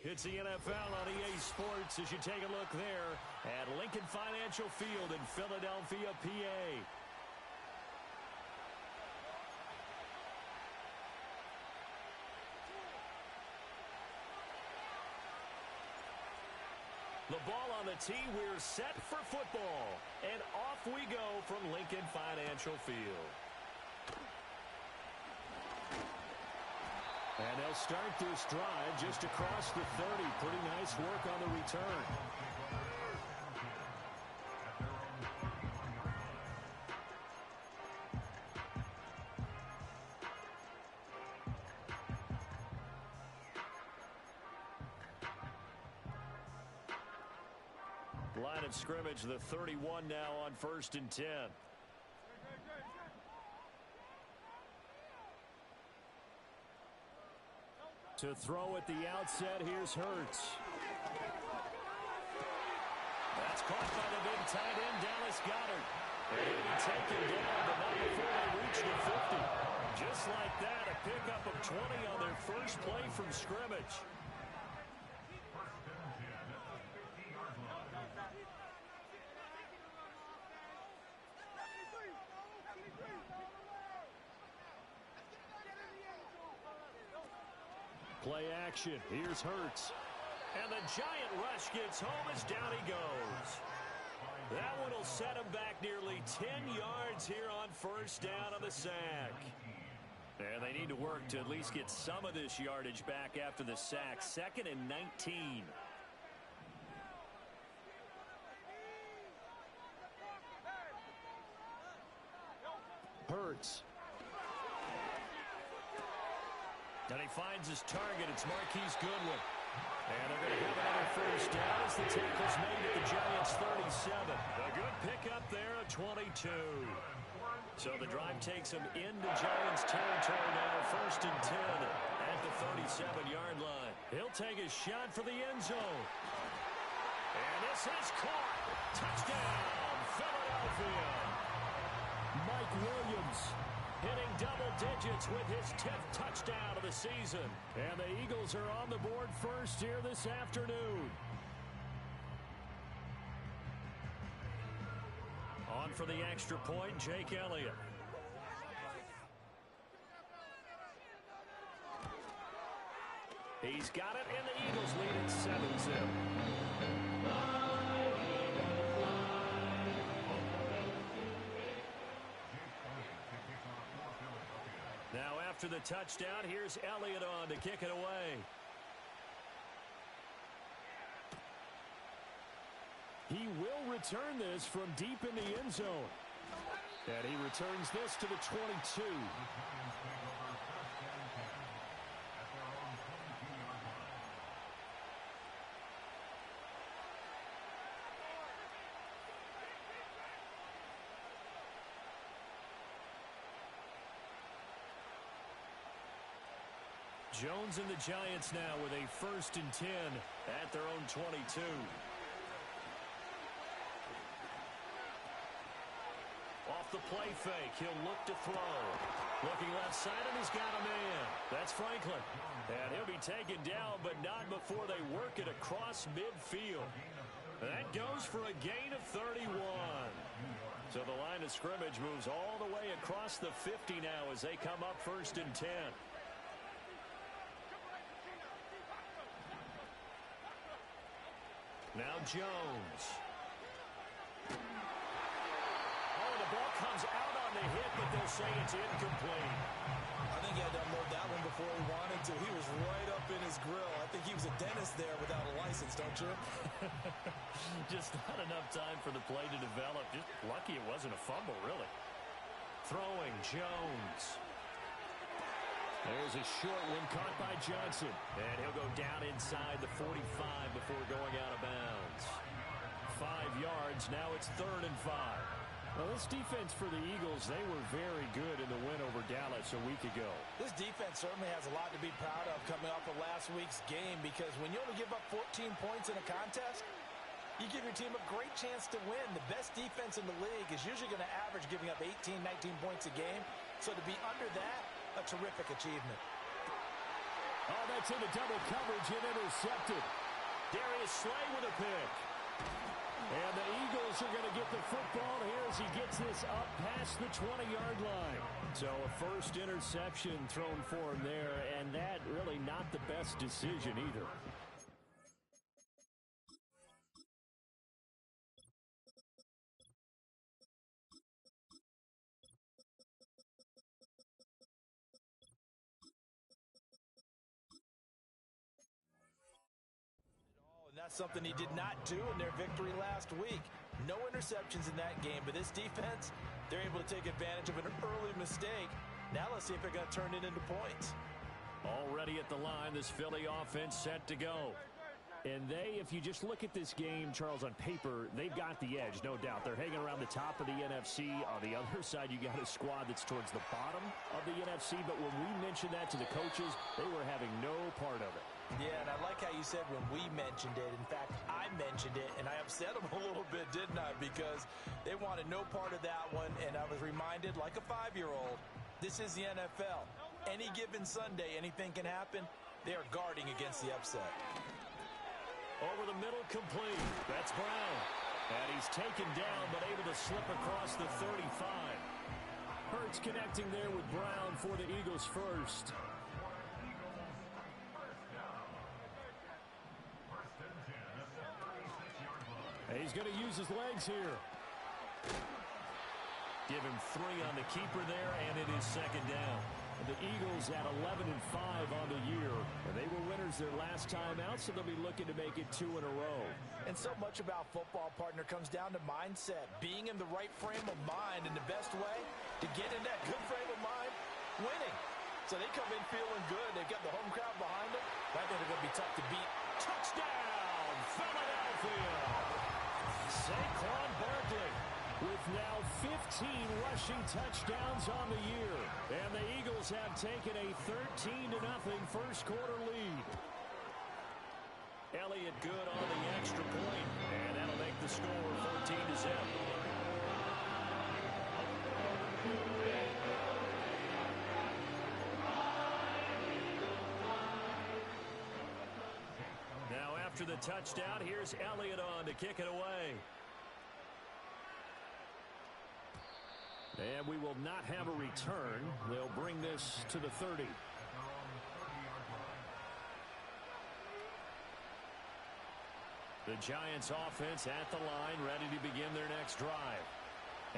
It's the NFL on EA Sports as you take a look there at Lincoln Financial Field in Philadelphia, PA. The ball on the tee, we're set for football. And off we go from Lincoln Financial Field. And they'll start this drive just across the 30. Pretty nice work on the return. Line of scrimmage, the 31 now on 1st and 10. To throw at the outset, here's Hurts. That's caught by the big tight end, Dallas Goedert. And he'll be taken down, but not before they reach the 50. Just like that, a pickup of 20 on their first play from scrimmage. Play action. Here's Hurts. And the giant rush gets home as down he goes. That one will set him back nearly 10 yards here on 1st down on the sack. And they need to work to at least get some of this yardage back after the sack. 2nd and 19. Hurts. And he finds his target. It's Marquise Goodwin. And they're going to have another 1st down as the tackle's made at the Giants' 37. A good pickup there at 22. So the drive takes him into Giants territory now. 1st and 10 at the 37-yard line. He'll take a shot for the end zone. And this is caught. Touchdown, Philadelphia. Mike Williams hitting double digits with his 10th touchdown of the season. And the Eagles are on the board first here this afternoon. On for the extra point, Jake Elliott. He's got it, and the Eagles lead at 7-0. Now after the touchdown, here's Elliott on to kick it away. He will return this from deep in the end zone. And he returns this to the 22. Jones and the Giants now with a 1st and 10 at their own 22. Off the play fake, he'll look to throw. Looking left side, and he's got a man. That's Franklin. And he'll be taken down, but not before they work it across midfield. That goes for a gain of 31. So the line of scrimmage moves all the way across the 50 now as they come up 1st and 10. Now Jones. Oh, the ball comes out on the hit, but they'll say it's incomplete. I think he had to unload that one before he wanted to. He was right up in his grill. I think he was a dentist there without a license, don't you? Just not enough time for the play to develop. Just lucky it wasn't a fumble, really. Throwing, Jones. There's a short one caught by Johnson. And he'll go down inside the 45 before going out of bounds. 5 yards. Now it's 3rd and 5. Well, this defense for the Eagles, they were very good in the win over Dallas a week ago. This defense certainly has a lot to be proud of coming off of last week's game, because when you only give up 14 points in a contest, you give your team a great chance to win. The best defense in the league is usually going to average giving up 18, 19 points a game. So to be under that, a terrific achievement. Oh, that's into double coverage and intercepted. Darius Slay with a pick. And the Eagles are going to get the football here as he gets this up past the 20-yard line. So a first interception thrown for him there, and that really not the best decision either. That's something he did not do in their victory last week. No interceptions in that game, but this defense, they're able to take advantage of an early mistake. Now let's see if they're going to turn it into points. Already at the line, this Philly offense set to go. And they, if you just look at this game, Charles, on paper, they've got the edge, no doubt. They're hanging around the top of the NFC. On the other side, you got a squad that's towards the bottom of the NFC. But when we mentioned that to the coaches, they were having no part of it. Yeah, and I like how you said when we mentioned it. In fact, I mentioned it, and I upset them a little bit, didn't I? Because they wanted no part of that one, and I was reminded, like a 5-year-old, this is the NFL. Any given Sunday, anything can happen. They are guarding against the upset. Over the middle, complete. That's Brown. And he's taken down, but able to slip across the 35. Hurts connecting there with Brown for the Eagles first. He's going to use his legs here. Give him 3 on the keeper there, and it is second down. The Eagles at 11-5 on the year. And they were winners their last time out, so they'll be looking to make it 2 in a row. And so much about football, partner, comes down to mindset. Being in the right frame of mind, and the best way to get in that good frame of mind, winning. So they come in feeling good. They've got the home crowd behind them. I think they're going to be tough to beat. Touchdown, Philadelphia! Saquon Barkley with now 15 rushing touchdowns on the year. And the Eagles have taken a 13-0 first quarter lead. Elliott good on the extra point, and that'll make the score 14-0. Now after the touchdown, here's Elliott on to kick it away. And we will not have a return. They'll bring this to the 30. The Giants offense at the line, ready to begin their next drive.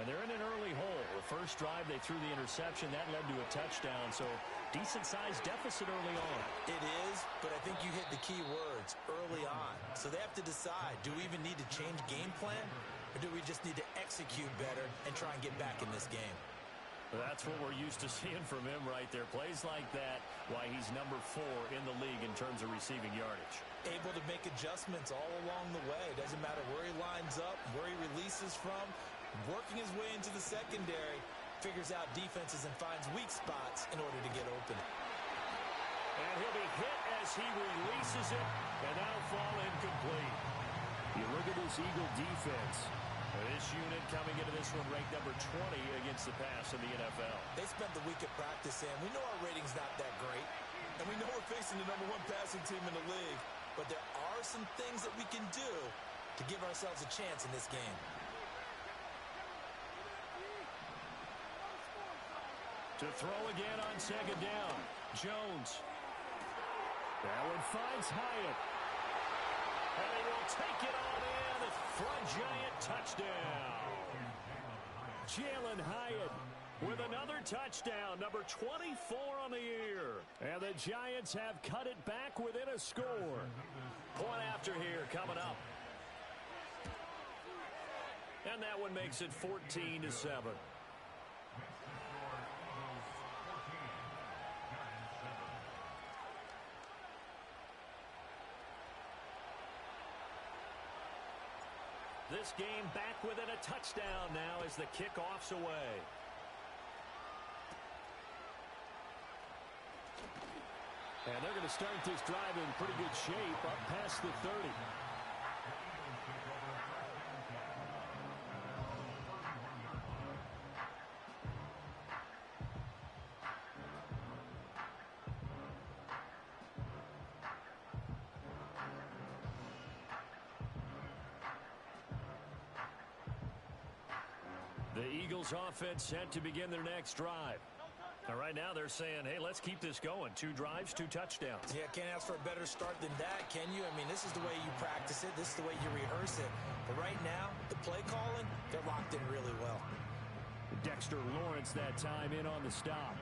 And they're in an early hole. The first drive, they threw the interception. That led to a touchdown, so decent-sized deficit early on. It is, but I think you hit the key words, early on. So they have to decide, do we even need to change game plan? Or do we just need to execute better and try and get back in this game? That's what we're used to seeing from him right there. Plays like that, why he's number 4 in the league in terms of receiving yardage. Able to make adjustments all along the way. Doesn't matter where he lines up, where he releases from. Working his way into the secondary, figures out defenses and finds weak spots in order to get open. And he'll be hit as he releases it, and that'll fall incomplete. You look at this Eagle defense. This unit coming into this one ranked number 20 against the pass in the NFL. They spent the week at practice, and we know our rating's not that great. And we know we're facing the number 1 passing team in the league. But there are some things that we can do to give ourselves a chance in this game. To throw again on second down. Jones. That one finds Hyatt. And they will take it on in. Front Giant touchdown. Jalen Hyatt with another touchdown. Number 24 on the year. And the Giants have cut it back within a score. Point after here coming up. And that one makes it 14-7. This game back within a touchdown now as the kickoff's away. And they're going to start this drive in pretty good shape up past the 30. The Eagles offense set to begin their next drive. All right, now they're saying, hey, let's keep this going. 2 drives, 2 touchdowns. Yeah, can't ask for a better start than that, can you? I mean, this is the way you practice it. This is the way you rehearse it. But right now, the play calling, they're locked in really well. Dexter Lawrence that time in on the stop.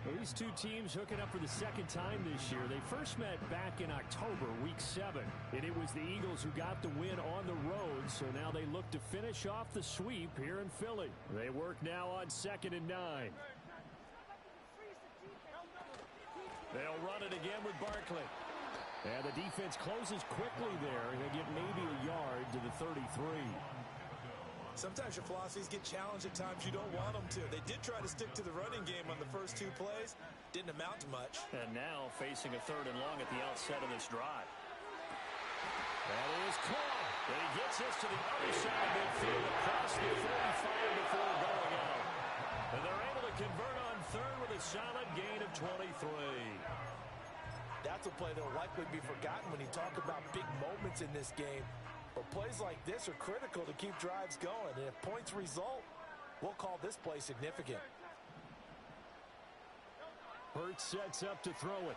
Well, these two teams hooking up for the second time this year. They first met back in October, week 7. And it was the Eagles who got the win on the road, so now they look to finish off the sweep here in Philly. They work now on 2nd and 9. They'll run it again with Barkley. And the defense closes quickly there. He'll get maybe a yard to the 33. Sometimes your philosophies get challenged at times you don't want them to. They did try to stick to the running game on the first 2 plays. Didn't amount to much. And now facing a 3rd and long at the outset of this drive. That is caught. And he gets us to the other side of midfield across the 45 before going out. And they're able to convert on 3rd with a solid gain of 23. That's a play that will likely be forgotten when you talk about big moments in this game. But plays like this are critical to keep drives going. And if points result, we'll call this play significant. Hurts sets up to throw it.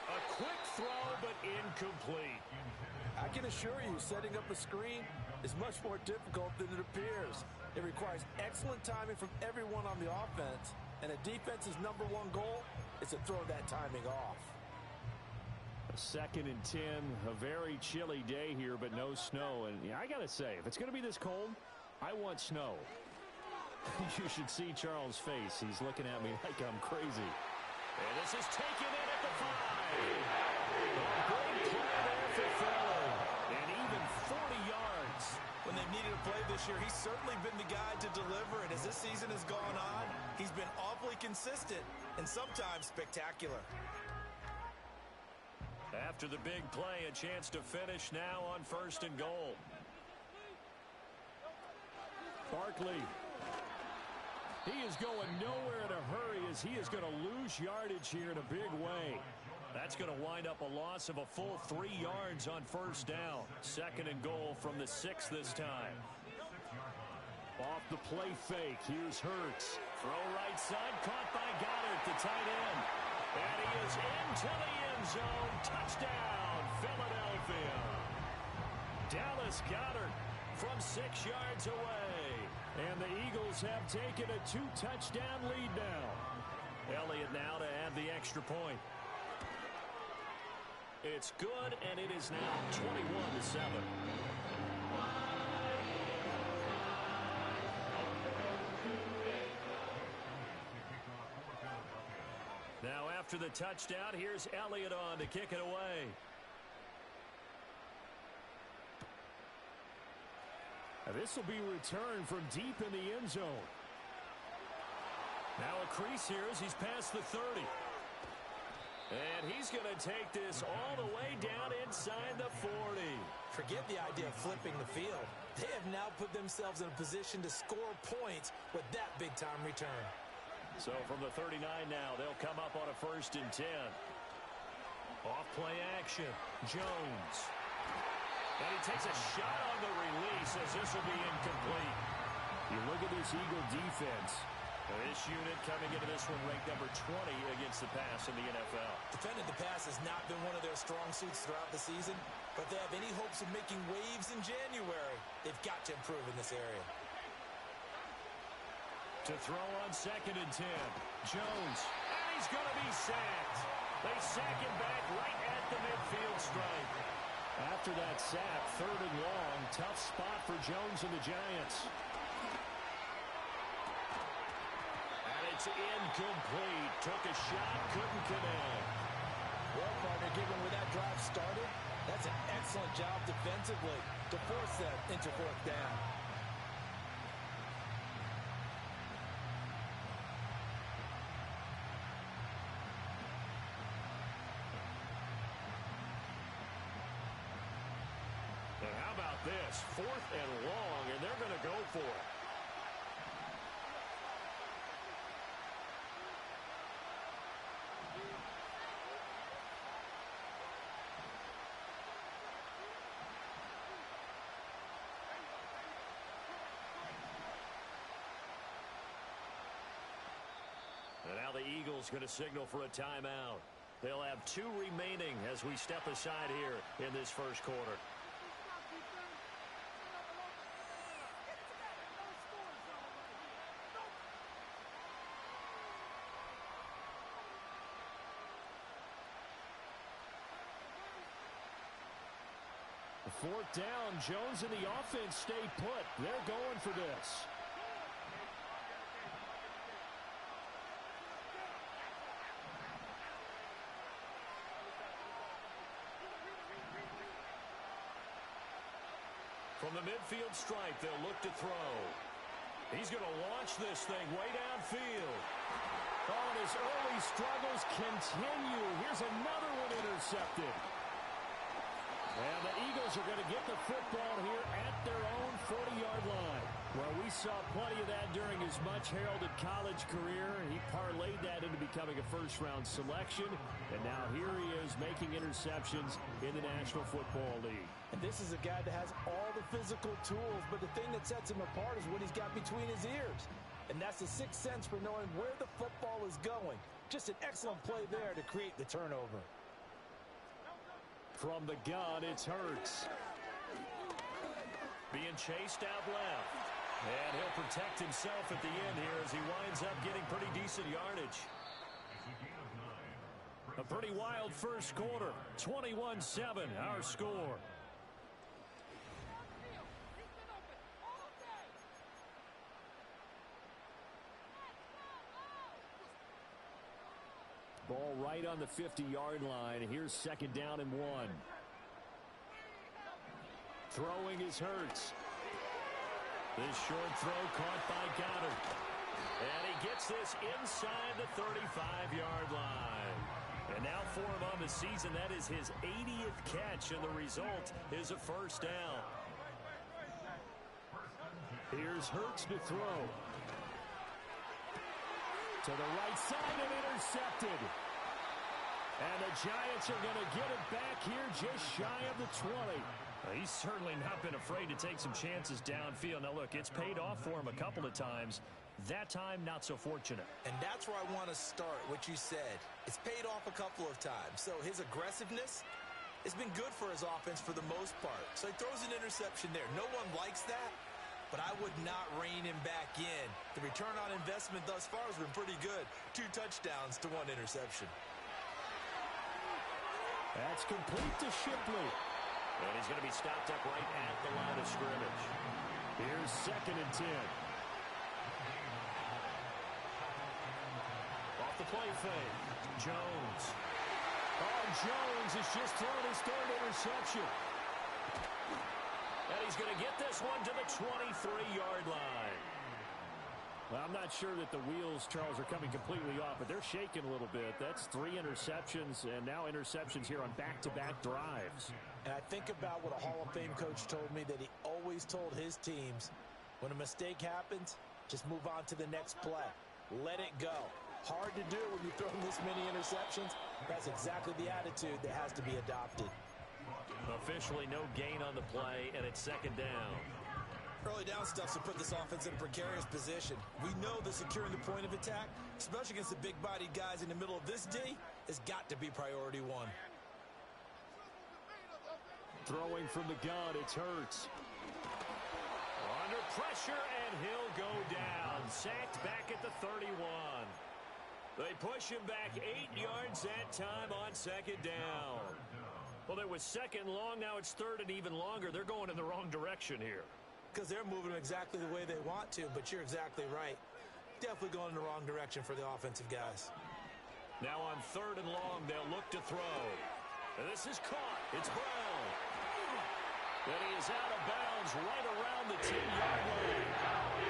A quick throw, but incomplete. I can assure you, setting up a screen is much more difficult than it appears. It requires excellent timing from everyone on the offense. And a defense's #1 goal is to throw that timing off. A 2nd and 10, a very chilly day here, but no snow. And yeah, I got to say, if it's going to be this cold, I want snow. You should see Charles' face. He's looking at me like I'm crazy. And this is taken in at the 5. A great play there for Philly. And even 40 yards. When they've needed a play this year, he's certainly been the guy to deliver. And as this season has gone on, he's been awfully consistent and sometimes spectacular. After the big play, a chance to finish now on 1st and goal. Barkley. He is going nowhere in a hurry as he is going to lose yardage here in a big way. That's going to wind up a loss of a full 3 yards on 1st down. 2nd and goal from the 6 this time. Off the play fake. Here's Hurts. Throw right side. Caught by Goddard, the tight end. And he is into the end zone. Touchdown, Philadelphia. Dallas Goedert from 6 yards away. And the Eagles have taken a 2-touchdown lead now. Elliott now to add the extra point. It's good, and it is now 21-7. Now after the touchdown, here's Elliott on to kick it away. Now this will be returned from deep in the end zone. Now a crease here as he's past the 30. And he's going to take this all the way down inside the 40. Forget the idea of flipping the field. They have now put themselves in a position to score points with that big-time return. So from the 39 now, they'll come up on a 1st and 10. Off play action. Jones. And he takes a shot on the release as this will be incomplete. You look at this Eagle defense. This unit coming into this one ranked number 20 against the pass in the NFL. Defending the pass has not been one of their strong suits throughout the season, but they have any hopes of making waves in January. They've got to improve in this area. To throw on 2nd and 10. Jones. And he's going to be sacked. They sack him back right at the midfield stripe. After that sack, 3rd and long, tough spot for Jones and the Giants. It's incomplete. Took a shot, couldn't connect. Well, partner, given where that drive started, that's an excellent job defensively to force them into 4th down. And how about this? 4th and long, and they're going to go for it. Eagles going to signal for a timeout. They'll have 2 remaining as we step aside here in this first quarter. Fourth down, Jones and the offense stay put. They're going for this. From the midfield stripe, they'll look to throw. He's going to launch this thing way downfield. Oh, and his early struggles continue. Here's another one intercepted. And the Eagles are going to get the football here at their own 40-yard line. Well, we saw plenty of that during his much-heralded college career. He parlayed that into becoming a first-round selection. And now here he is making interceptions in the National Football League. And this is a guy that has all the physical tools, but the thing that sets him apart is what he's got between his ears. And that's the sixth sense for knowing where the football is going. Just an excellent play there to create the turnover. From the gun, it's Hurts. Being chased out left. And he'll protect himself at the end here as he winds up getting pretty decent yardage. A pretty wild first quarter. 21-7, our score. Ball right on the 50-yard line. Here's second down and 1. Throwing is Hurts. This short throw caught by Goddard. And he gets this inside the 35-yard line. And now for him on the season, that is his 80th catch, and the result is a first down. Here's Hurts to throw. To the right side and intercepted. And the Giants are going to get it back here just shy of the 20. He's certainly not been afraid to take some chances downfield. Now, look, it's paid off for him a couple of times. That time, not so fortunate. And that's where I want to start, what you said. It's paid off a couple of times. So his aggressiveness has been good for his offense for the most part. So he throws an interception there. No one likes that, but I would not rein him back in. The return on investment thus far has been pretty good. 2 touchdowns to 1 interception. That's complete to Shipley. And he's going to be stopped up right at the line of scrimmage. Here's second and 10. Off the play fake. Jones. Oh, Jones has just thrown his 3rd interception. And he's going to get this one to the 23-yard line. Well, I'm not sure that the wheels, Charles, are coming completely off, but they're shaking a little bit. That's 3 interceptions, and now interceptions here on back-to-back drives. And I think about what a Hall of Fame coach told me, that he always told his teams, when a mistake happens, just move on to the next play. Let it go. Hard to do when you throw this many interceptions. That's exactly the attitude that has to be adopted. Officially no gain on the play, and it's second down. Early down stuff to put this offense in a precarious position. We know that securing the point of attack, especially against the big-bodied guys in the middle of this D, has got to be priority 1. Throwing from the gun, it's Hurts. Under pressure, and he'll go down. Sacked back at the 31. They push him back 8 yards that time on second down. Well, it was second long. Now it's third and even longer. They're going in the wrong direction here. Because they're moving exactly the way they want to, but you're exactly right. Definitely going in the wrong direction for the offensive guys. Now on third and long, they'll look to throw. And this is caught. It's Brown. And he is out of bounds right around the 10-yard line.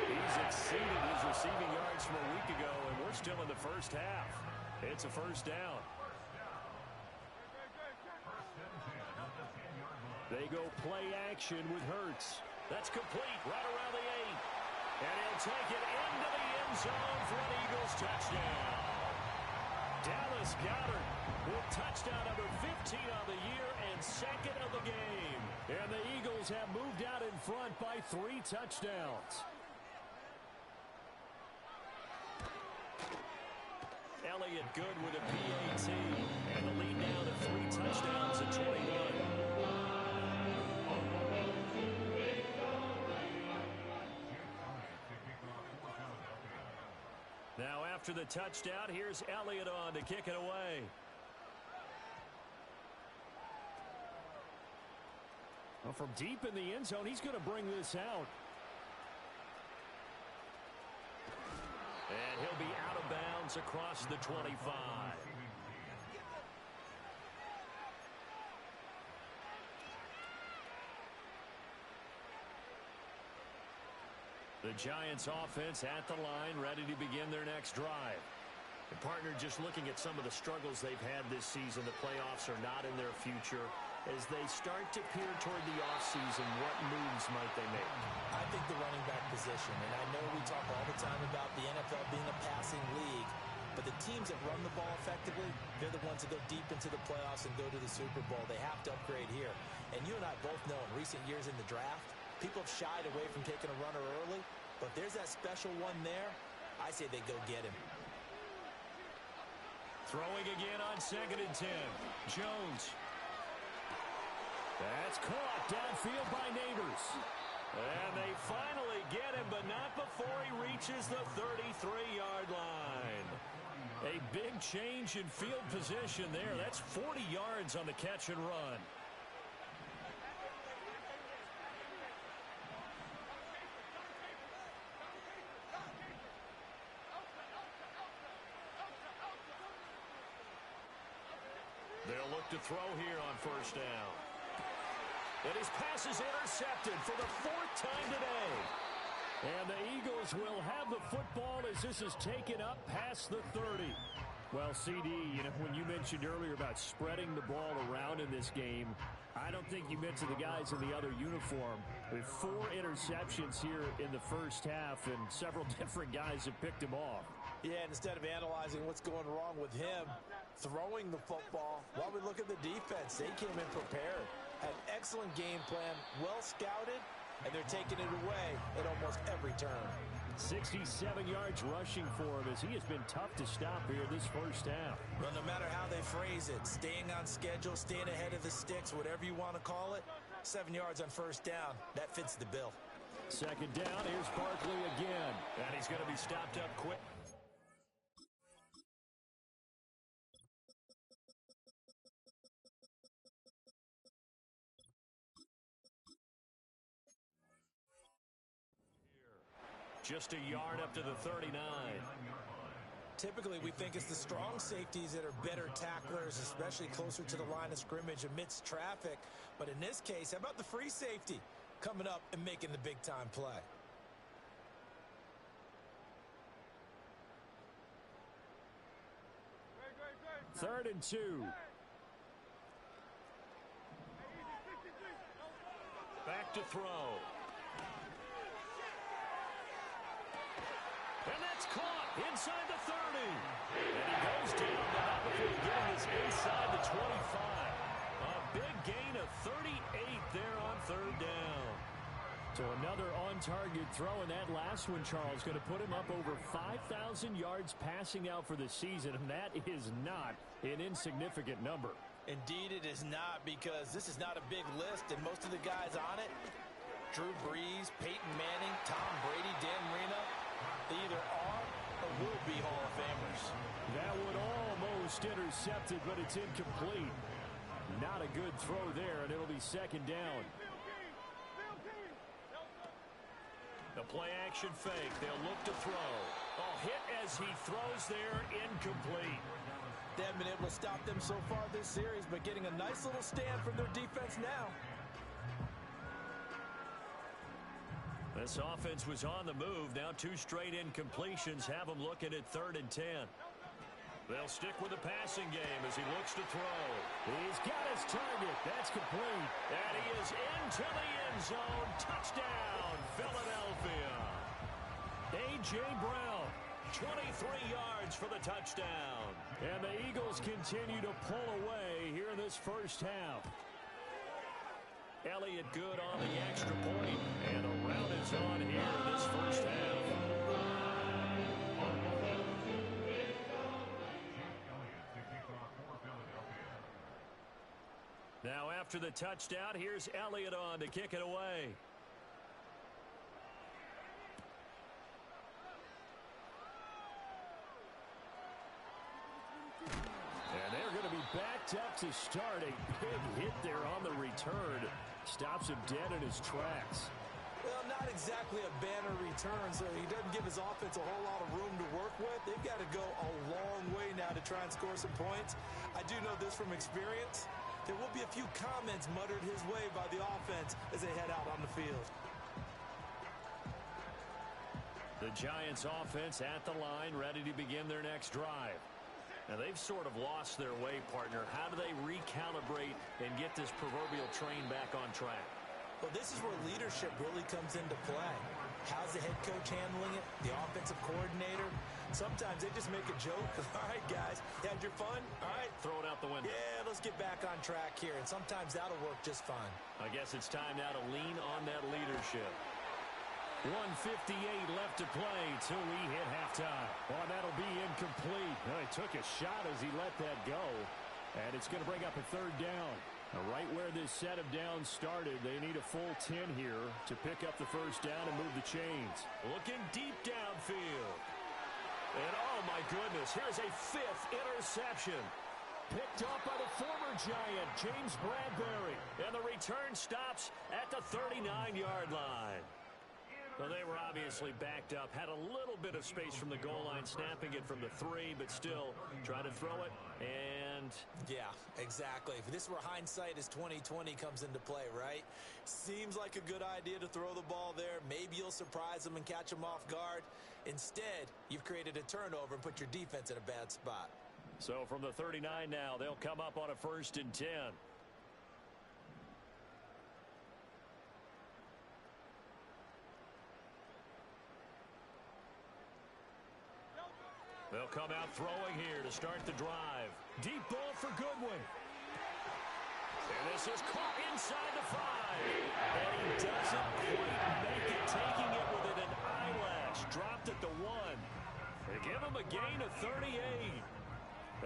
He's exceeded his receiving yards from a week ago, and we're still in the first half. It's a first down. They go play action with Hurts. That's complete right around the 8. And he'll take it into the end zone for an Eagles touchdown. Dallas Goedert with touchdown number 15 on the year and second of the game. And the Eagles have moved out in front by 3 touchdowns. And Elliott Good with a PAT. And the lead now to 3 touchdowns at 21. Now after the touchdown, here's Elliott on to kick it away. Well, from deep in the end zone, he's going to bring this out. And he'll be out of bounds across the 25. The Giants offense at the line, ready to begin their next drive. The partner, just looking at some of the struggles they've had this season, the playoffs are not in their future. As they start to peer toward the offseason, what moves might they make? I think the running back position, and I know we talk all the time about the NFL being a passing league, but the teams that run the ball effectively, they're the ones that go deep into the playoffs and go to the Super Bowl. They have to upgrade here. And you and I both know in recent years in the draft, people have shied away from taking a runner early, but if there's that special one there, I say they go get him. Throwing again on 2nd and 10. Jones. That's caught downfield by Neighbors. And they finally get him, but not before he reaches the 33-yard line. A big change in field position there. That's 40 yards on the catch and run. They'll look to throw here on 1st down. And his pass is intercepted for the 4th time today. And the Eagles will have the football as this is taken up past the 30. Well, CD, you know, when you mentioned earlier about spreading the ball around in this game, I don't think you mentioned the guys in the other uniform. With 4 interceptions here in the first half, and several different guys have picked him off. Yeah, and instead of analyzing what's going wrong with him, throwing the football, while we look at the defense, they came in prepared. Had an excellent game plan, well scouted, and they're taking it away at almost every turn. 67 yards rushing for him as he has been tough to stop here this first half. Well, no matter how they phrase it, staying on schedule, staying ahead of the sticks, whatever you want to call it, 7 yards on 1st down, that fits the bill. 2nd down, here's Barkley again. And he's going to be stopped up quick. Just a yard up to the 39. Typically, we think it's the strong safeties that are better tacklers, especially closer to the line of scrimmage amidst traffic. But in this case, how about the free safety coming up and making the big-time play? Third and 2. Back to throw. And that's caught inside the 30. And he goes down, but not before getting this inside the 25. A big gain of 38 there on 3rd down. So another on-target throw, and that last one, Charles, going to put him up over 5,000 yards passing out for the season, and that is not an insignificant number. Indeed it is not, because this is not a big list, and most of the guys on it, Drew Brees, Peyton Manning, Tom Brady, Dan Marino, they either are or will be Hall of Famers. That one almost intercepted, but it's incomplete. Not a good throw there, and it'll be 2nd down. The play-action fake. They'll look to throw. A hit as he throws there, incomplete. They haven't been able to stop them so far this series, but getting a nice little stand from their defense now. This offense was on the move. Now 2 straight incompletions have them looking at 3rd and 10. They'll stick with the passing game as he looks to throw. He's got his target. That's complete. And he is into the end zone. Touchdown, Philadelphia. A.J. Brown, 23 yards for the touchdown. And the Eagles continue to pull away here in this first half. Elliott Good on the extra point, and a rout is on here in this first half. after the touchdown, here's Elliott on to kick it away. And they're going to be backed up to start. A big hit there on the return. Stops him dead in his tracks. Well, not exactly a banner return, so he doesn't give his offense a whole lot of room to work with. They've got to go a long way now to try and score some points. I do know this from experience. There will be a few comments muttered his way by the offense as they head out on the field. The Giants offense at the line, ready to begin their next drive. Now, they've sort of lost their way, partner. How do they recalibrate and get this proverbial train back on track? Well, this is where leadership really comes into play. How's the head coach handling it? The offensive coordinator? Sometimes they just make a joke. All right, guys, you had your fun? All right. Throw it out the window. Yeah, let's get back on track here. And sometimes that'll work just fine. I guess it's time now to lean on that leadership. 1:58 left to play till we hit halftime. Oh, that'll be incomplete. Well, he took a shot as he let that go. And it's going to bring up a third down. Now, right where this set of downs started, they need a full 10 here to pick up the first down and move the chains. Looking deep downfield. And oh my goodness, here's a 5th interception. Picked up by the former Giant, James Bradbury. And the return stops at the 39-yard line. Well, they were obviously backed up, had a little bit of space from the goal line, snapping it from the 3, but still try to throw it, and... Yeah, exactly. If this were hindsight as 2020 comes into play, right? Seems like a good idea to throw the ball there. Maybe you'll surprise them and catch them off guard. Instead, you've created a turnover and put your defense in a bad spot. So from the 39 now, they'll come up on a 1st and 10. They'll come out throwing here to start the drive. Deep ball for Goodwin. And this is caught inside the 5. And he doesn't quite make it, taking it within an eyelash. Dropped at the 1. They give him a gain of 38.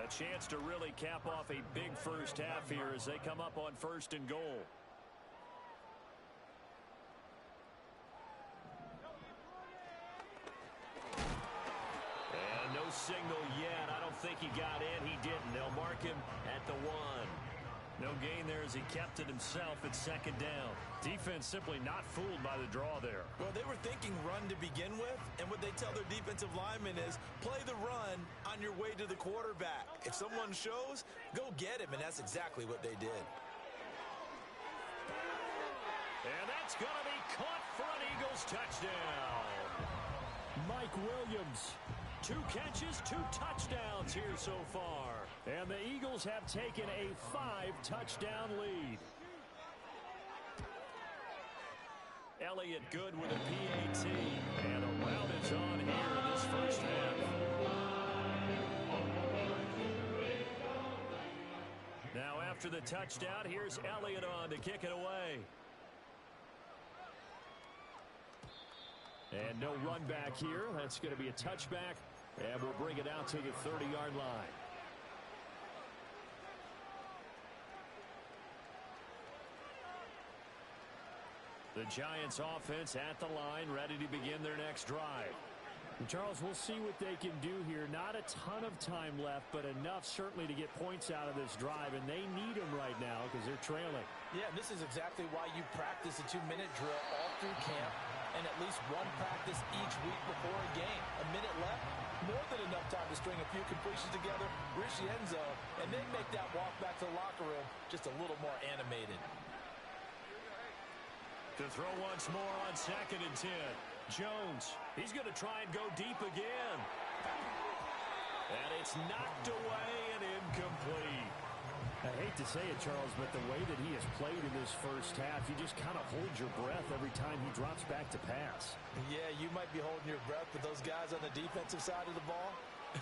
A chance to really cap off a big first half here as they come up on 1st and goal. No signal yet. I don't think he got in. He didn't. They'll mark him at the 1. No gain there as he kept it himself at 2nd down. Defense simply not fooled by the draw there. Well, they were thinking run to begin with, and what they tell their defensive linemen is play the run on your way to the quarterback. If someone shows, go get him, and that's exactly what they did. And that's going to be caught for an Eagles touchdown. Mike Williams. 2 catches, 2 touchdowns here so far. And the Eagles have taken a 5-touchdown lead. Elliott good with a PAT. And a round is on here in this first half. Now after the touchdown, here's Elliott on to kick it away. And no run back here. That's going to be a touchback. And we'll bring it out to the 30-yard line. The Giants offense at the line, ready to begin their next drive. And Charles, we'll see what they can do here. Not a ton of time left, but enough certainly to get points out of this drive, and they need them right now because they're trailing. Yeah, and this is exactly why you practice a 2-minute drill all through camp and at least one practice each week before a game. A minute left, more than enough time to string a few completions together, reach the end zone, and then make that walk back to the locker room just a little more animated. To throw once more on 2nd and 10. Jones, he's going to try and go deep again. And it's knocked away and incomplete. I hate to say it, Charles, but the way that he has played in this first half, you just kind of hold your breath every time he drops back to pass. Yeah, you might be holding your breath, but those guys on the defensive side of the ball,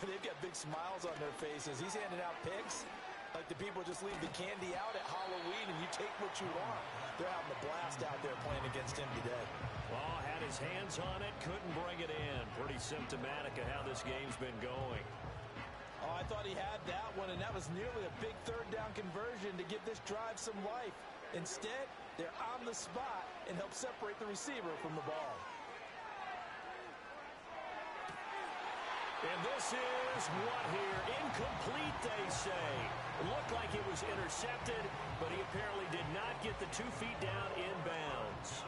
they've got big smiles on their faces. He's handing out picks like the people just leave the candy out at Halloween and you take what you want. They're having a blast out there playing against him today. Well, had his hands on it, couldn't bring it in. Pretty symptomatic of how this game's been going. Oh, I thought he had that one, and that was nearly a big third down conversion to give this drive some life. Instead, they're on the spot and help separate the receiver from the ball. And this is what here? Incomplete, they say. Looked like it was intercepted, but he apparently did not get the 2 feet down in bounds.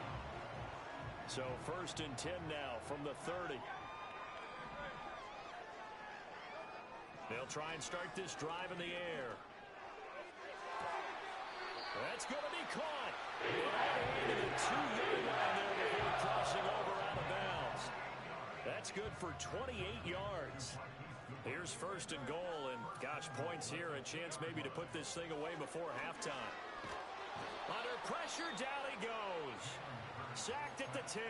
So 1st and 10 now from the 30. They'll try and start this drive in the air. That's going to be caught. All the way to the 2-yard line there before crossing over out of bounds. That's good for 28 yards. Here's 1st and goal, and gosh, points here, a chance maybe to put this thing away before halftime. Under pressure, down he goes. Sacked at the 10.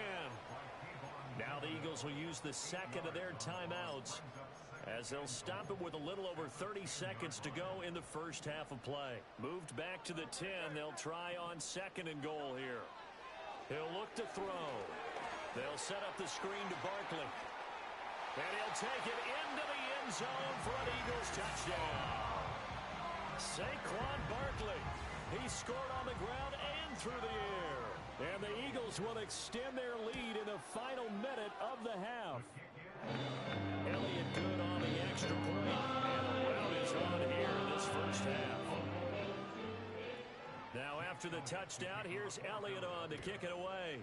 Now the Eagles will use the second of their timeouts as they'll stop it with a little over 30 seconds to go in the first half of play. Moved back to the 10. They'll try on 2nd and goal here. He'll look to throw. They'll set up the screen to Barkley. And he'll take it into the end zone for an Eagles touchdown. Saquon Barkley. He scored on the ground and through the air. And the Eagles will extend their lead in the final minute of the half. Elliott good on the extra point. And the rout is on here in this first half. Now after the touchdown, here's Elliott on to kick it away.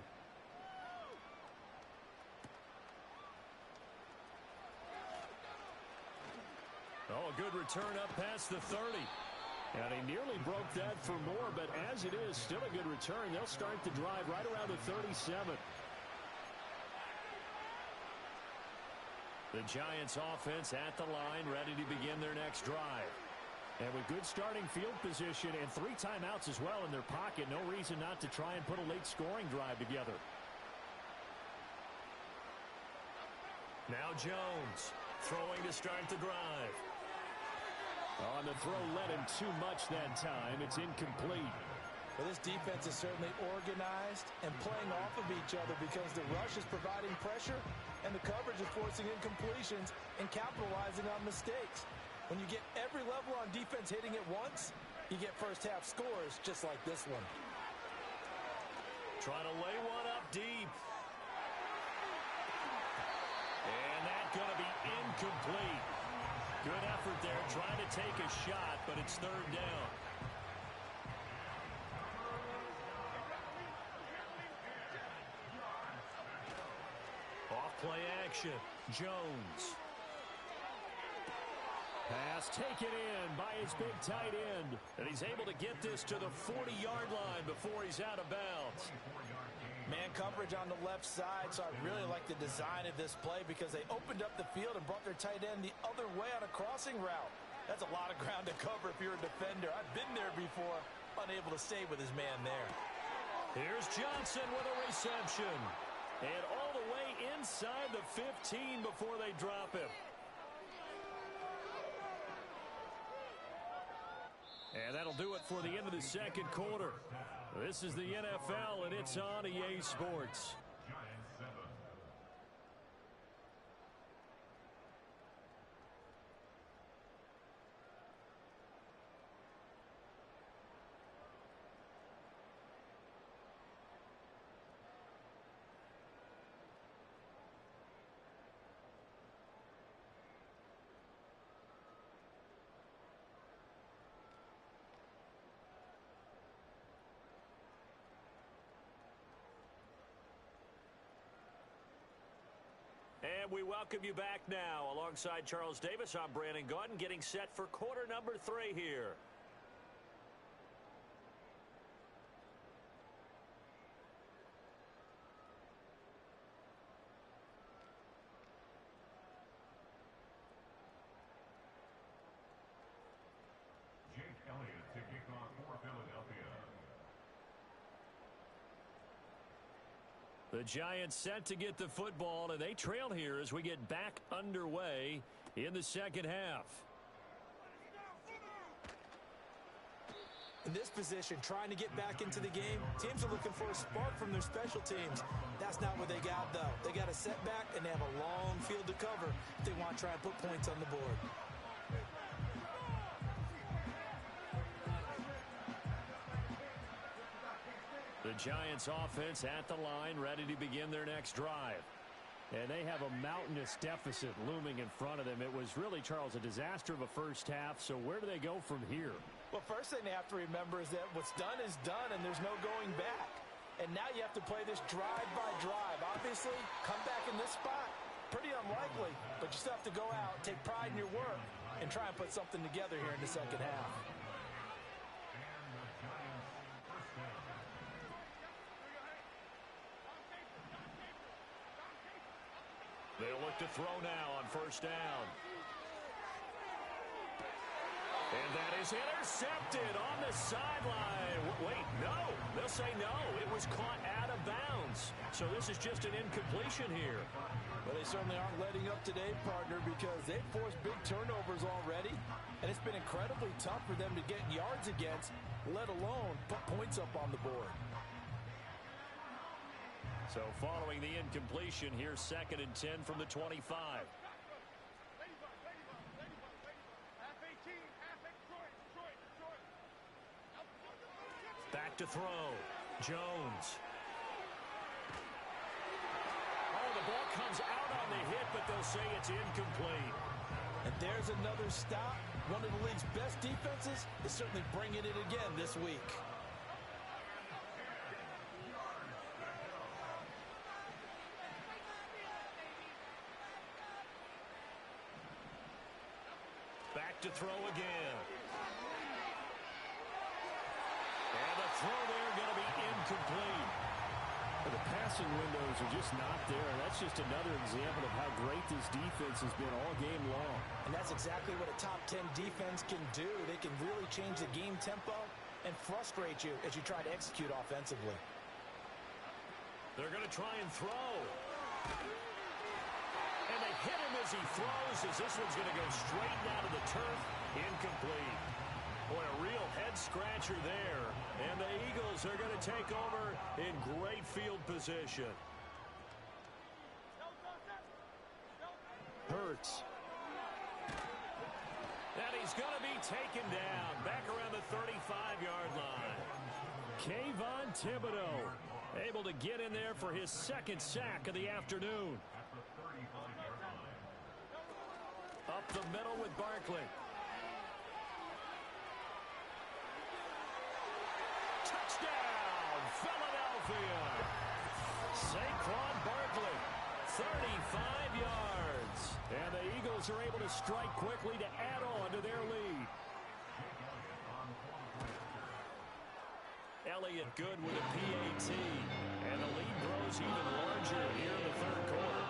Oh, a good return up past the 30. And he nearly broke that for more, but as it is, still a good return. They'll start the drive right around the 37. The Giants offense at the line, ready to begin their next drive. And with good starting field position and 3 timeouts as well in their pocket, no reason not to try and put a late scoring drive together. Now Jones throwing to start the drive. On the throw led him too much that time. It's incomplete. Well, this defense is certainly organized and playing off of each other because the rush is providing pressure and the coverage is forcing incompletions and capitalizing on mistakes. When you get every level on defense hitting at once, you get first half scores just like this one. Trying to lay one up deep. And that's going to be incomplete. Good effort there, trying to take a shot, but it's 3rd down. Off-play action, Jones. Pass taken in by his big tight end. And he's able to get this to the 40-yard line before he's out of bounds. Man coverage on the left side, so I really like the design of this play because they opened up the field and brought their tight end the other way on a crossing route. That's a lot of ground to cover if you're a defender. I've been there before, unable to stay with his man there. Here's Johnson with a reception. And all the way inside the 15 before they drop him. And that'll do it for the end of the second quarter. This is the NFL, and it's on EA Sports. And we welcome you back now. Alongside Charles Davis, I'm Brandon Gaudin, getting set for quarter number 3 here. Jake Elliott to kick off for Philadelphia. The Giants set to get the football, and they trail here as we get back underway in the second half. In this position, trying to get back into the game, teams are looking for a spark from their special teams. That's not what they got, though. They got a setback, and they have a long field to cover if they want to try and put points on the board. The Giants offense at the line, ready to begin their next drive. And they have a mountainous deficit looming in front of them. It was really, Charles, a disaster of a first half. So where do they go from here? Well, first thing they have to remember is that what's done is done, and there's no going back. And now you have to play this drive by drive. Obviously, come back in this spot, pretty unlikely. But you still have to go out, take pride in your work, and try and put something together here in the second half. They'll look to throw now on first down. And that is intercepted on the sideline. Wait, no. They'll say no. It was caught out of bounds. So this is just an incompletion here. Well, they certainly aren't letting up today, partner, because they've forced big turnovers already. And it's been incredibly tough for them to get yards against, let alone put points up on the board. So following the incompletion, here's 2nd and 10 from the 25. Back to throw. Jones. Oh, the ball comes out on the hit, but they'll say it's incomplete. And there's another stop. One of the league's best defenses is certainly bringing it again this week. Back to throw again. And the throw there going to be incomplete. The passing windows are just not there. And that's just another example of how great this defense has been all game long. And that's exactly what a top 10 defense can do. They can really change the game tempo and frustrate you as you try to execute offensively. They're going to try and throw. And they hit him as he throws, as this one's going to go straight down to the turf. Incomplete. Boy, a real head-scratcher there. And the Eagles are going to take over in great field position. Hurts. And he's going to be taken down back around the 35-yard line. Kayvon Thibodeaux able to get in there for his 2nd sack of the afternoon. Up the middle with Barkley. Touchdown, Philadelphia. Saquon Barkley, 35 yards. And the Eagles are able to strike quickly to add on to their lead. Elliott good with a PAT. And the lead grows even larger here in the 3rd quarter.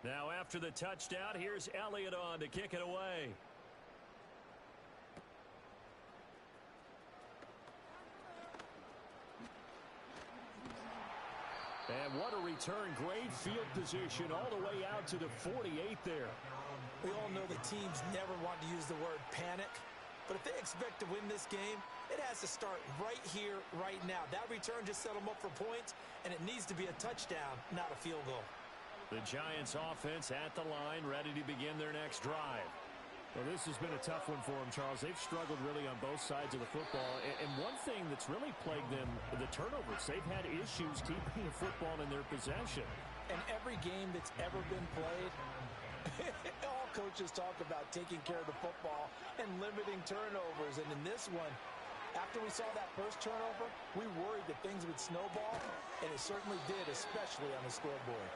Now after the touchdown, here's Elliott on to kick it away. And what a return. Great field position all the way out to the 48 there. We all know that teams never want to use the word panic. But if they expect to win this game, it has to start right here, right now. That return just set them up for points, and it needs to be a touchdown, not a field goal. The Giants offense at the line, ready to begin their next drive. Well, this has been a tough one for them, Charles. They've struggled really on both sides of the football. And one thing that's really plagued them, the turnovers. They've had issues keeping the football in their possession. And every game that's ever been played, all coaches talk about taking care of the football and limiting turnovers. And in this one, after we saw that first turnover, we worried that things would snowball, and it certainly did, especially on the scoreboard.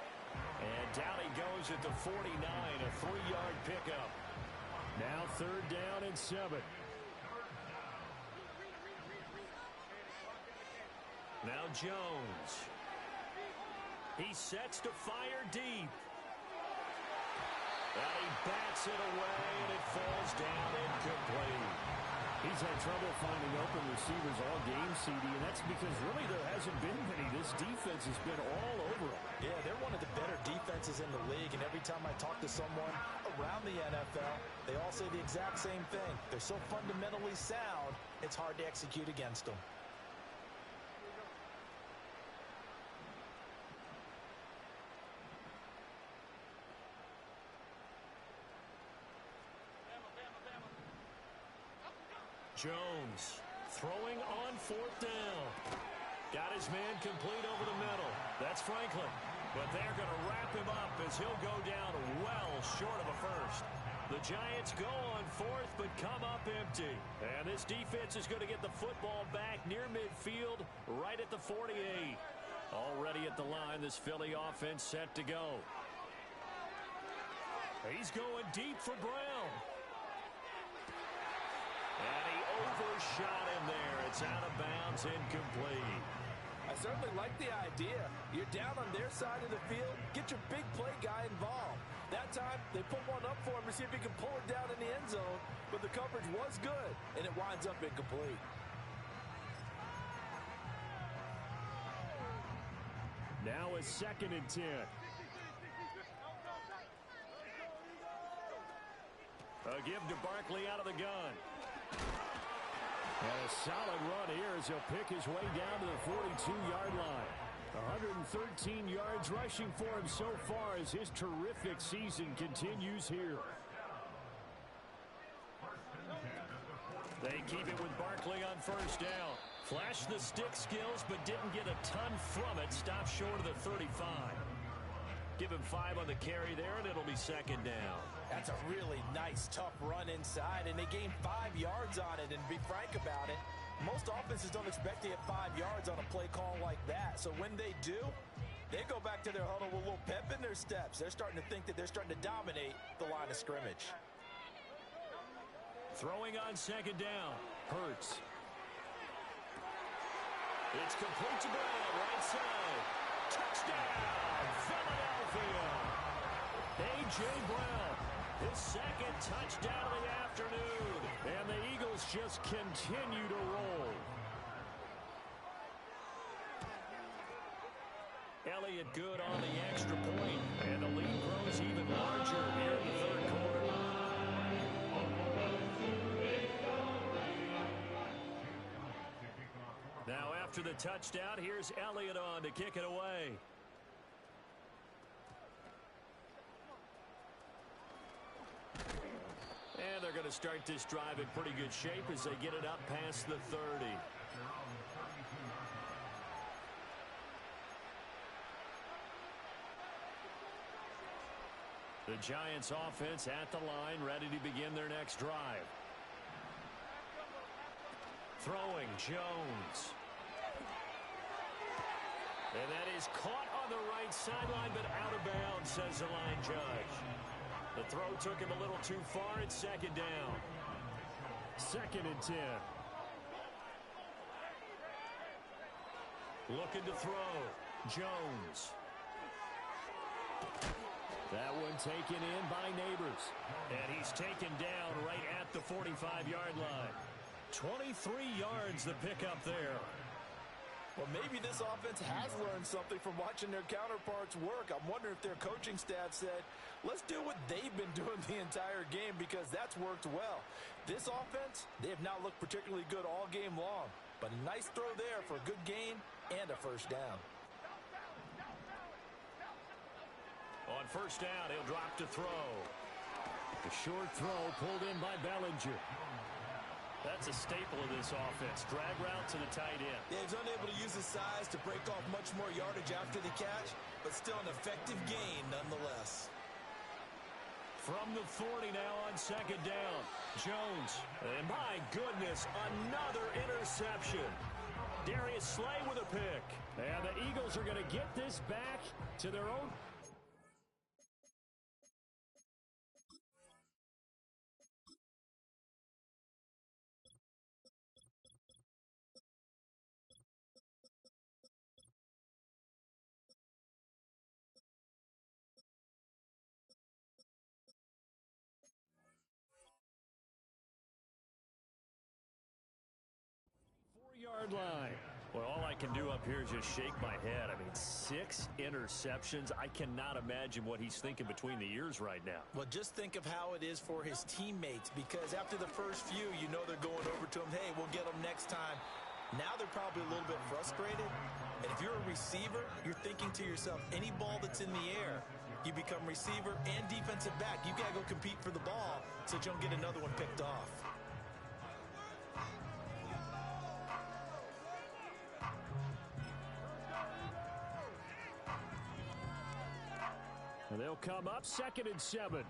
And down he goes at the 49, a 3-yard pickup. Now 3rd down and 7. Now Jones. He sets to fire deep. And he bats it away, and it falls down incomplete. He's had trouble finding open receivers all game, CD, and that's because really there hasn't been many. This defense has been all over him. Yeah, they're one of the better defenses in the league, and every time I talk to someone around the NFL, They all say the exact same thing. They're so fundamentally sound, it's hard to execute against them. Jones throwing on fourth down. Got his man complete over the middle. That's Franklin. But they're going to wrap him up as he'll go down well short of a first. The Giants go on fourth but come up empty. And this defense is going to get the football back near midfield right at the 48. Already at the line, this Philly offense set to go. He's going deep for Brown. And he overshot him there. It's out of bounds, incomplete. I certainly like the idea. You're down on their side of the field. Get your big play guy involved. That time, they put one up for him to see if he can pull it down in the end zone. But the coverage was good, and it winds up incomplete. Now a 2nd and 10. A give to Barkley out of the gun. And a solid run here as he'll pick his way down to the 42-yard line. 113 yards rushing for him so far as his terrific season continues here. They keep it with Barkley on first down. Flashed the stick skills but didn't get a ton from it. Stopped short of the 35. Give him 5 on the carry there, and it'll be 2nd down. That's a really nice, tough run inside, and they gained 5 yards on it. And to be frank about it, most offenses don't expect to get 5 yards on a play call like that. So when they do, they go back to their huddle with a little pep in their steps. They're starting to think that they're starting to dominate the line of scrimmage. Throwing on 2nd down. Hurts. It's complete to Brown, right side. Touchdown, Philadelphia. A.J. Brown, his 2nd touchdown of the afternoon. And the Eagles just continue to roll. Elliott good on the extra point, and the lead grows even larger here in the 3rd quarter. Now after the touchdown, here's Elliott on to kick it away. And they're going to start this drive in pretty good shape as they get it up past the 30. The Giants offense at the line, ready to begin their next drive. Throwing, Jones. And that is caught on the right sideline, but out of bounds, says the line judge. The throw took him a little too far. It's 2nd down. 2nd and 10. Looking to throw. Jones. That one taken in by Neighbors. And he's taken down right at the 45-yard line. 23 yards the pickup there. Well, maybe this offense has learned something from watching their counterparts work. I'm wondering if their coaching staff said, let's do what they've been doing the entire game, because that's worked well. This offense, they have not looked particularly good all game long. But a nice throw there for a good gain and a first down. On first down, he'll drop to throw. The short throw pulled in by Bellinger. That's a staple of this offense. Drag route to the tight end. Yeah, he's unable to use his size to break off much more yardage after the catch, but still an effective gain nonetheless. From the 40 now on 2nd down. Jones. And my goodness, another interception. Darius Slay with a pick. And the Eagles are going to get this back to their own. Yard line. Well, all I can do up here is just shake my head. I mean, 6 interceptions. I cannot imagine what he's thinking between the ears right now. Well, just think of how it is for his teammates, because after the first few, you know they're going over to him, hey, we'll get them next time. Now they're probably a little bit frustrated. And if you're a receiver, you're thinking to yourself, any ball that's in the air, you become receiver and defensive back. You got to go compete for the ball so that you don't get another one picked off. And they'll come up 2nd and 7.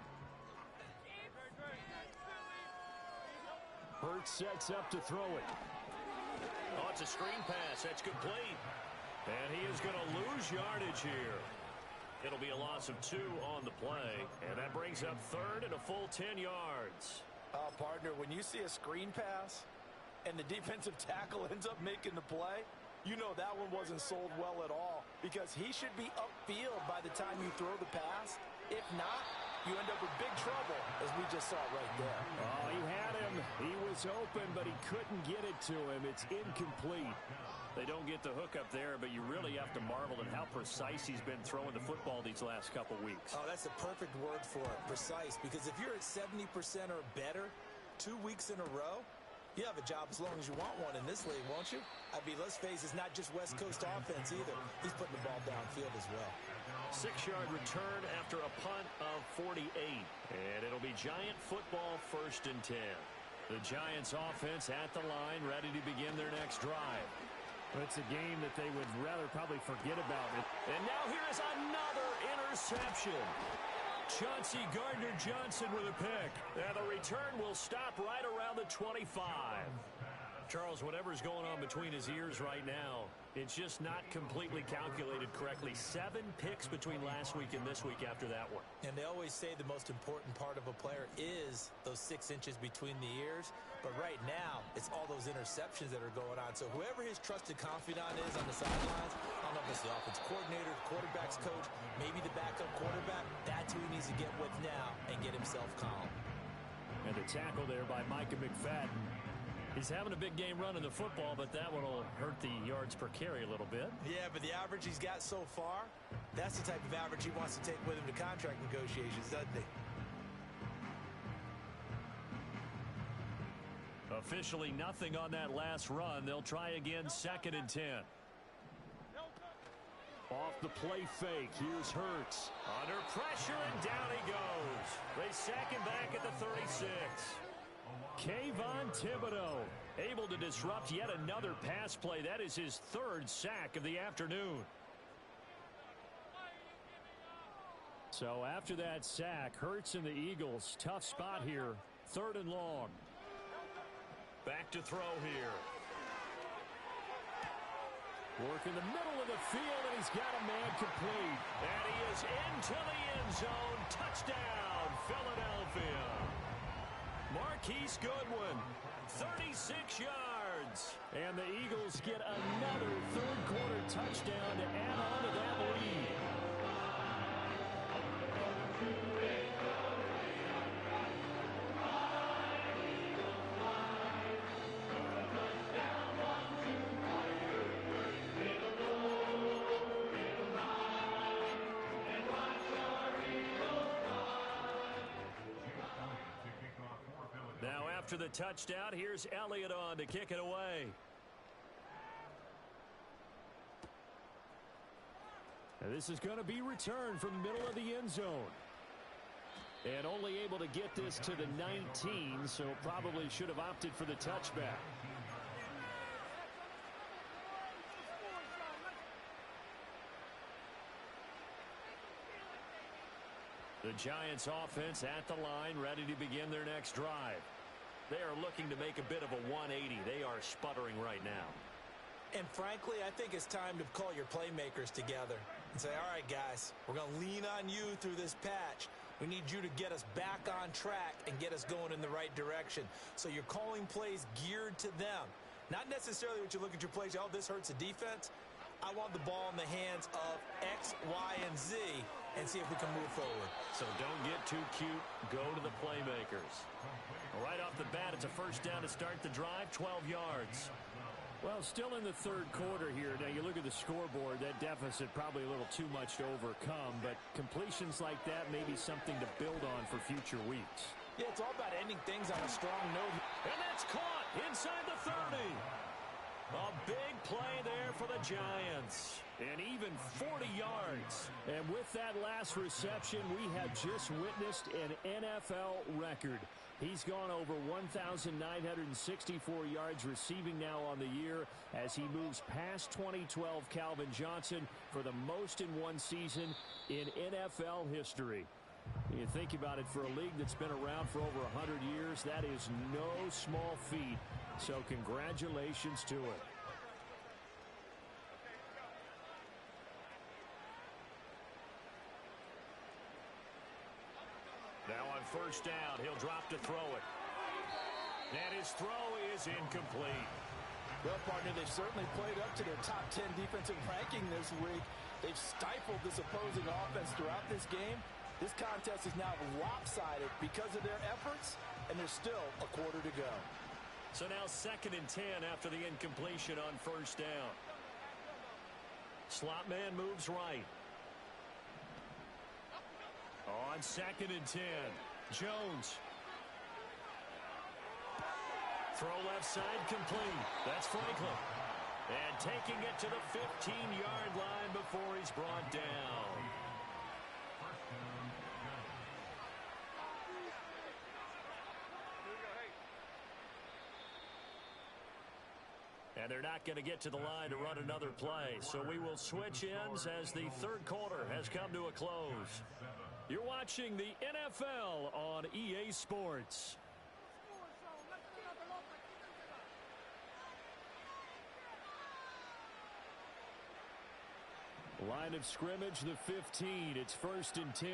Hurts sets up to throw it. Oh, it's a screen pass. That's complete. And he is going to lose yardage here. It'll be a loss of 2 on the play. And that brings up 3rd and a full 10 yards. Partner, when you see a screen pass and the defensive tackle ends up making the play, you know that one wasn't sold well at all, because he should be upfield by the time you throw the pass. If not, you end up with big trouble, as we just saw right there. Oh, he had him. He was open, but he couldn't get it to him. It's incomplete. They don't get the hook up there, but you really have to marvel at how precise he's been throwing the football these last couple weeks. Oh, that's a perfect word for it, precise, because if you're at 70% or better 2 weeks in a row, you have a job as long as you want one in this league, won't you? I mean, let's face it, it's not just West Coast offense either. He's putting the ball downfield as well. 6-yard return after a punt of 48. And it'll be Giant football 1st and 10. The Giants offense at the line, ready to begin their next drive. It's a game that they would rather probably forget about. And now here is another interception. Chauncey Gardner-Johnson with a pick. And the return will stop right around the 25. Charles, whatever's going on between his ears right now, it's just not completely calculated correctly. 7 picks between last week and this week after that one. And they always say the most important part of a player is those 6 inches between the ears. But right now, it's all those interceptions that are going on. So whoever his trusted confidant is on the sidelines, I don't know if it's the offense coordinator, the quarterback's coach, maybe the backup quarterback, that's who he needs to get with now and get himself calm. And the tackle there by Micah McFadden. He's having a big game running the football, but that one will hurt the yards per carry a little bit. Yeah, but the average he's got so far, that's the type of average he wants to take with him to contract negotiations, doesn't he? Officially nothing on that last run. They'll try again 2nd and 10. Off the play fake. Here's Hurts. Under pressure, and down he goes. They sack him back at the 36. Kayvon Thibodeau able to disrupt yet another pass play. That is his 3rd sack of the afternoon. So after that sack, Hurts and the Eagles, tough spot here. 3rd and long. Back to throw here. Work in the middle of the field, and he's got a man complete. And he is into the end zone. Touchdown, Philadelphia. Marquise Goodwin, 36 yards. And the Eagles get another 3rd quarter touchdown to add on to that lead. Now after the touchdown, here's Elliott on to kick it away. And this is going to be returned from the middle of the end zone. And only able to get this to the 19, so probably should have opted for the touchback. The Giants offense at the line, ready to begin their next drive. They are looking to make a bit of a 180. They are sputtering right now. And frankly, I think it's time to call your playmakers together and say, all right, guys, we're going to lean on you through this patch. We need you to get us back on track and get us going in the right direction. So you're calling plays geared to them. Not necessarily what you look at your plays, oh, this hurts the defense. I want the ball in the hands of X, Y, and Z and see if we can move forward. So don't get too cute. Go to the playmakers. Right off the bat, it's a 1st down to start the drive, 12 yards. Well, still in the third quarter here. Now, you look at the scoreboard, that deficit probably a little too much to overcome, but completions like that may be something to build on for future weeks. Yeah, it's all about ending things on a strong note. And that's caught inside the 30. A big play there for the Giants. And even 40 yards. And with that last reception, we have just witnessed an NFL record. He's gone over 1,964 yards receiving now on the year as he moves past 2012 Calvin Johnson for the most in one season in NFL history. You think about it, for a league that's been around for over 100 years, that is no small feat. So congratulations to it. Now on first down, he'll drop to throw it. And his throw is incomplete. Well, partner, they've certainly played up to their top 10 defensive ranking this week. They've stifled this opposing offense throughout this game. This contest is now lopsided because of their efforts, and there's still a quarter to go. So now 2nd and 10 after the incompletion on first down. Slot man moves right. On 2nd and 10, Jones. Throw left side complete. That's Franklin. And taking it to the 15-yard line before he's brought down. And they're not going to get to the line to run another play. So we will switch ends as the third quarter has come to a close. You're watching the NFL on EA Sports. Line of scrimmage, the 15. It's 1st and 10.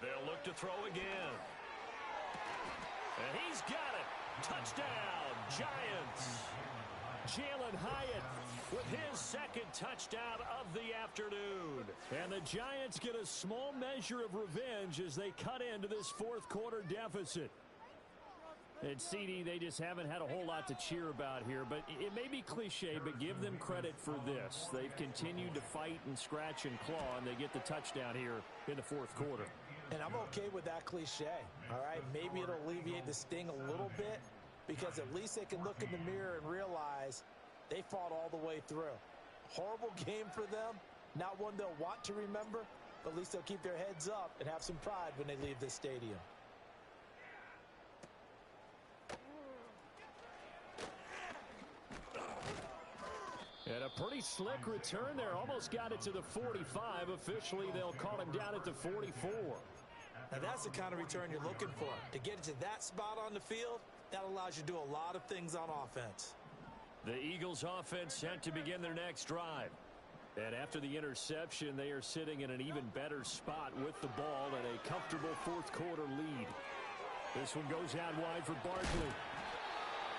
They'll look to throw again. And he's got it. Touchdown, Giants. Jalen Hyatt with his 2nd touchdown of the afternoon. And the Giants get a small measure of revenge as they cut into this 4th quarter deficit. And CD, they just haven't had a whole lot to cheer about here, but it may be cliche, but give them credit for this. They've continued to fight and scratch and claw, and they get the touchdown here in the 4th quarter. And I'm okay with that cliche, all right? Maybe it'll alleviate the sting a little bit, because at least they can look in the mirror and realize they fought all the way through. Horrible game for them, not one they'll want to remember, but at least they'll keep their heads up and have some pride when they leave this stadium. And a pretty slick return there. Almost got it to the 45. Officially, they'll call him down at the 44. Now, that's the kind of return you're looking for. To get it to that spot on the field, that allows you to do a lot of things on offense. The Eagles offense set to begin their next drive. And after the interception, they are sitting in an even better spot with the ball and a comfortable 4th quarter lead. This one goes out wide for Barkley.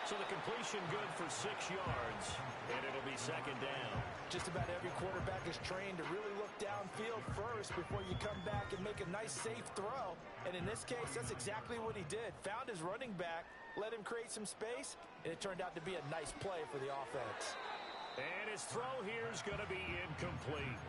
So the completion good for 6 yards, and it'll be 2nd down. Just about every quarterback is trained to really look downfield first before you come back and make a nice, safe throw. And in this case, that's exactly what he did. Found his running back, let him create some space, and it turned out to be a nice play for the offense. And his throw here is going to be incomplete.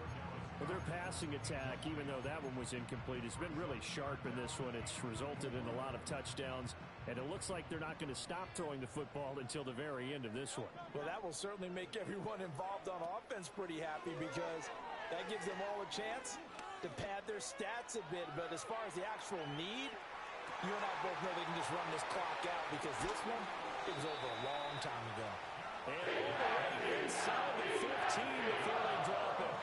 Well, their passing attack, even though that one was incomplete, has been really sharp in this one. It's resulted in a lot of touchdowns, and it looks like they're not going to stop throwing the football until the very end of this one. Well, that will certainly make everyone involved on offense pretty happy, because that gives them all a chance to pad their stats a bit. But as far as the actual need, you and I both know they can just run this clock out, because this one, it was over a long time ago. And inside the 15 before they drop it.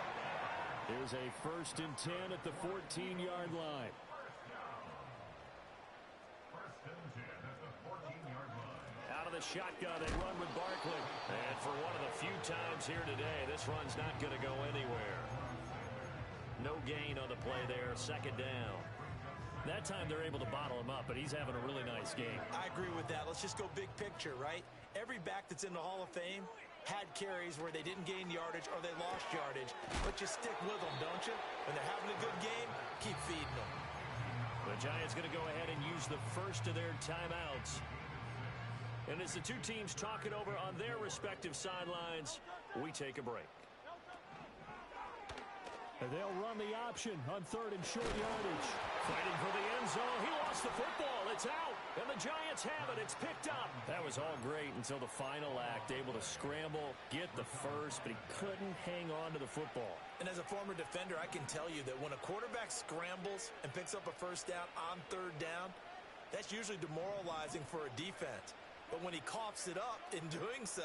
Here's a 1st and 10 at the 14-yard line. 1st and 10 at the 14-yard line. Out of the shotgun, they run with Barkley. And for one of the few times here today, this run's not going to go anywhere. No gain on the play there, 2nd down. That time they're able to bottle him up, but he's having a really nice game. I agree with that. Let's just go big picture, right? Every back that's in the Hall of Fame had carries where they didn't gain yardage or they lost yardage. But you stick with them, don't you? When they're having a good game, keep feeding them. The Giants going to go ahead and use the first of their timeouts. And as the two teams talk it over on their respective sidelines, we take a break. And they'll run the option on 3rd and short yardage. Fighting for the end zone. He lost the football. It's out. And the Giants have it. It's picked up. That was all great until the final act. Able to scramble, get the first, but he couldn't hang on to the football. And as a former defender, I can tell you that when a quarterback scrambles and picks up a first down on 3rd down, that's usually demoralizing for a defense. But when he coughs it up in doing so,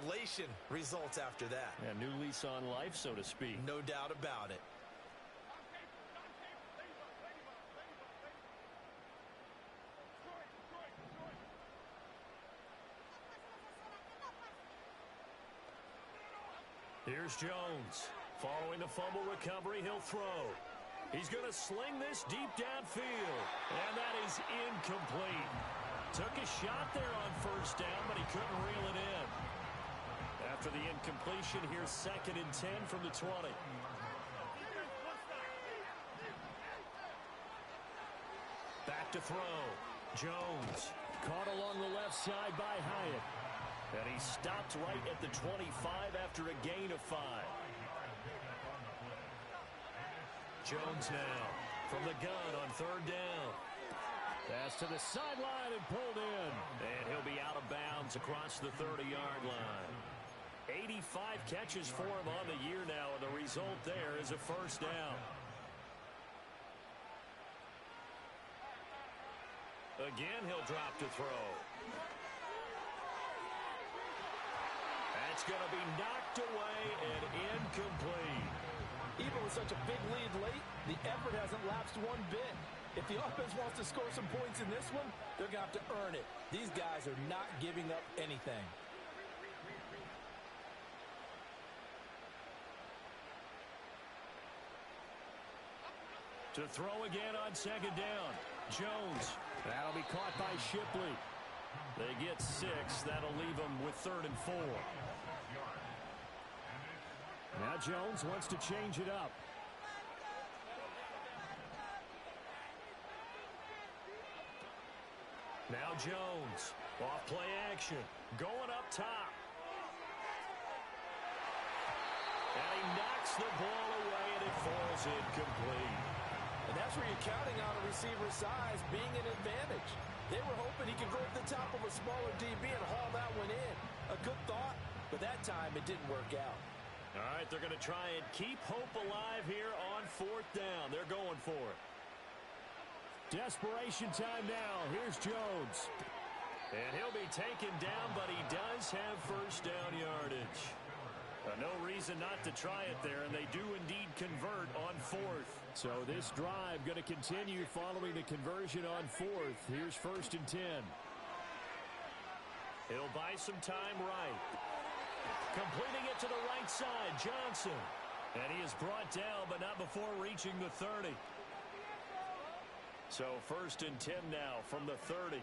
elation results after that. Yeah, new lease on life, so to speak. No doubt about it. Here's Jones. Following the fumble recovery, he'll throw. He's going to sling this deep downfield. And that is incomplete. Took a shot there on 1st down, but he couldn't reel it in. After the incompletion, here's 2nd and 10 from the 20. Back to throw. Jones. Caught along the left side by Hyatt. And he stopped right at the 25 after a gain of 5. Jones now from the gun on 3rd down. Pass to the sideline and pulled in. And he'll be out of bounds across the 30-yard line. 85 catches for him on the year now, and the result there is a 1st down. Again, he'll drop to throw. That's going to be knocked away and incomplete. Even with such a big lead late, the effort hasn't lapsed one bit. If the offense wants to score some points in this one, they're going to have to earn it. These guys are not giving up anything. To throw again on 2nd down. Jones. That'll be caught by Shipley. They get 6. That'll leave them with 3rd and 4. Now Jones wants to change it up. Now Jones. Off play action. Going up top. And he knocks the ball away, and it falls incomplete. And that's where you're counting on a receiver's size being an advantage. They were hoping he could go to the top of a smaller DB and haul that one in. A good thought, but that time it didn't work out. All right, they're going to try and keep hope alive here on 4th down. They're going for it. Desperation time now. Here's Jones. And he'll be taken down, but he does have 1st down yardage. No reason not to try it there, and they do indeed convert on 4th. So this drive going to continue following the conversion on 4th. Here's 1st and 10. He'll buy some time right. Completing it to the right side, Johnson. And he is brought down, but not before reaching the 30. So 1st and 10 now from the 30.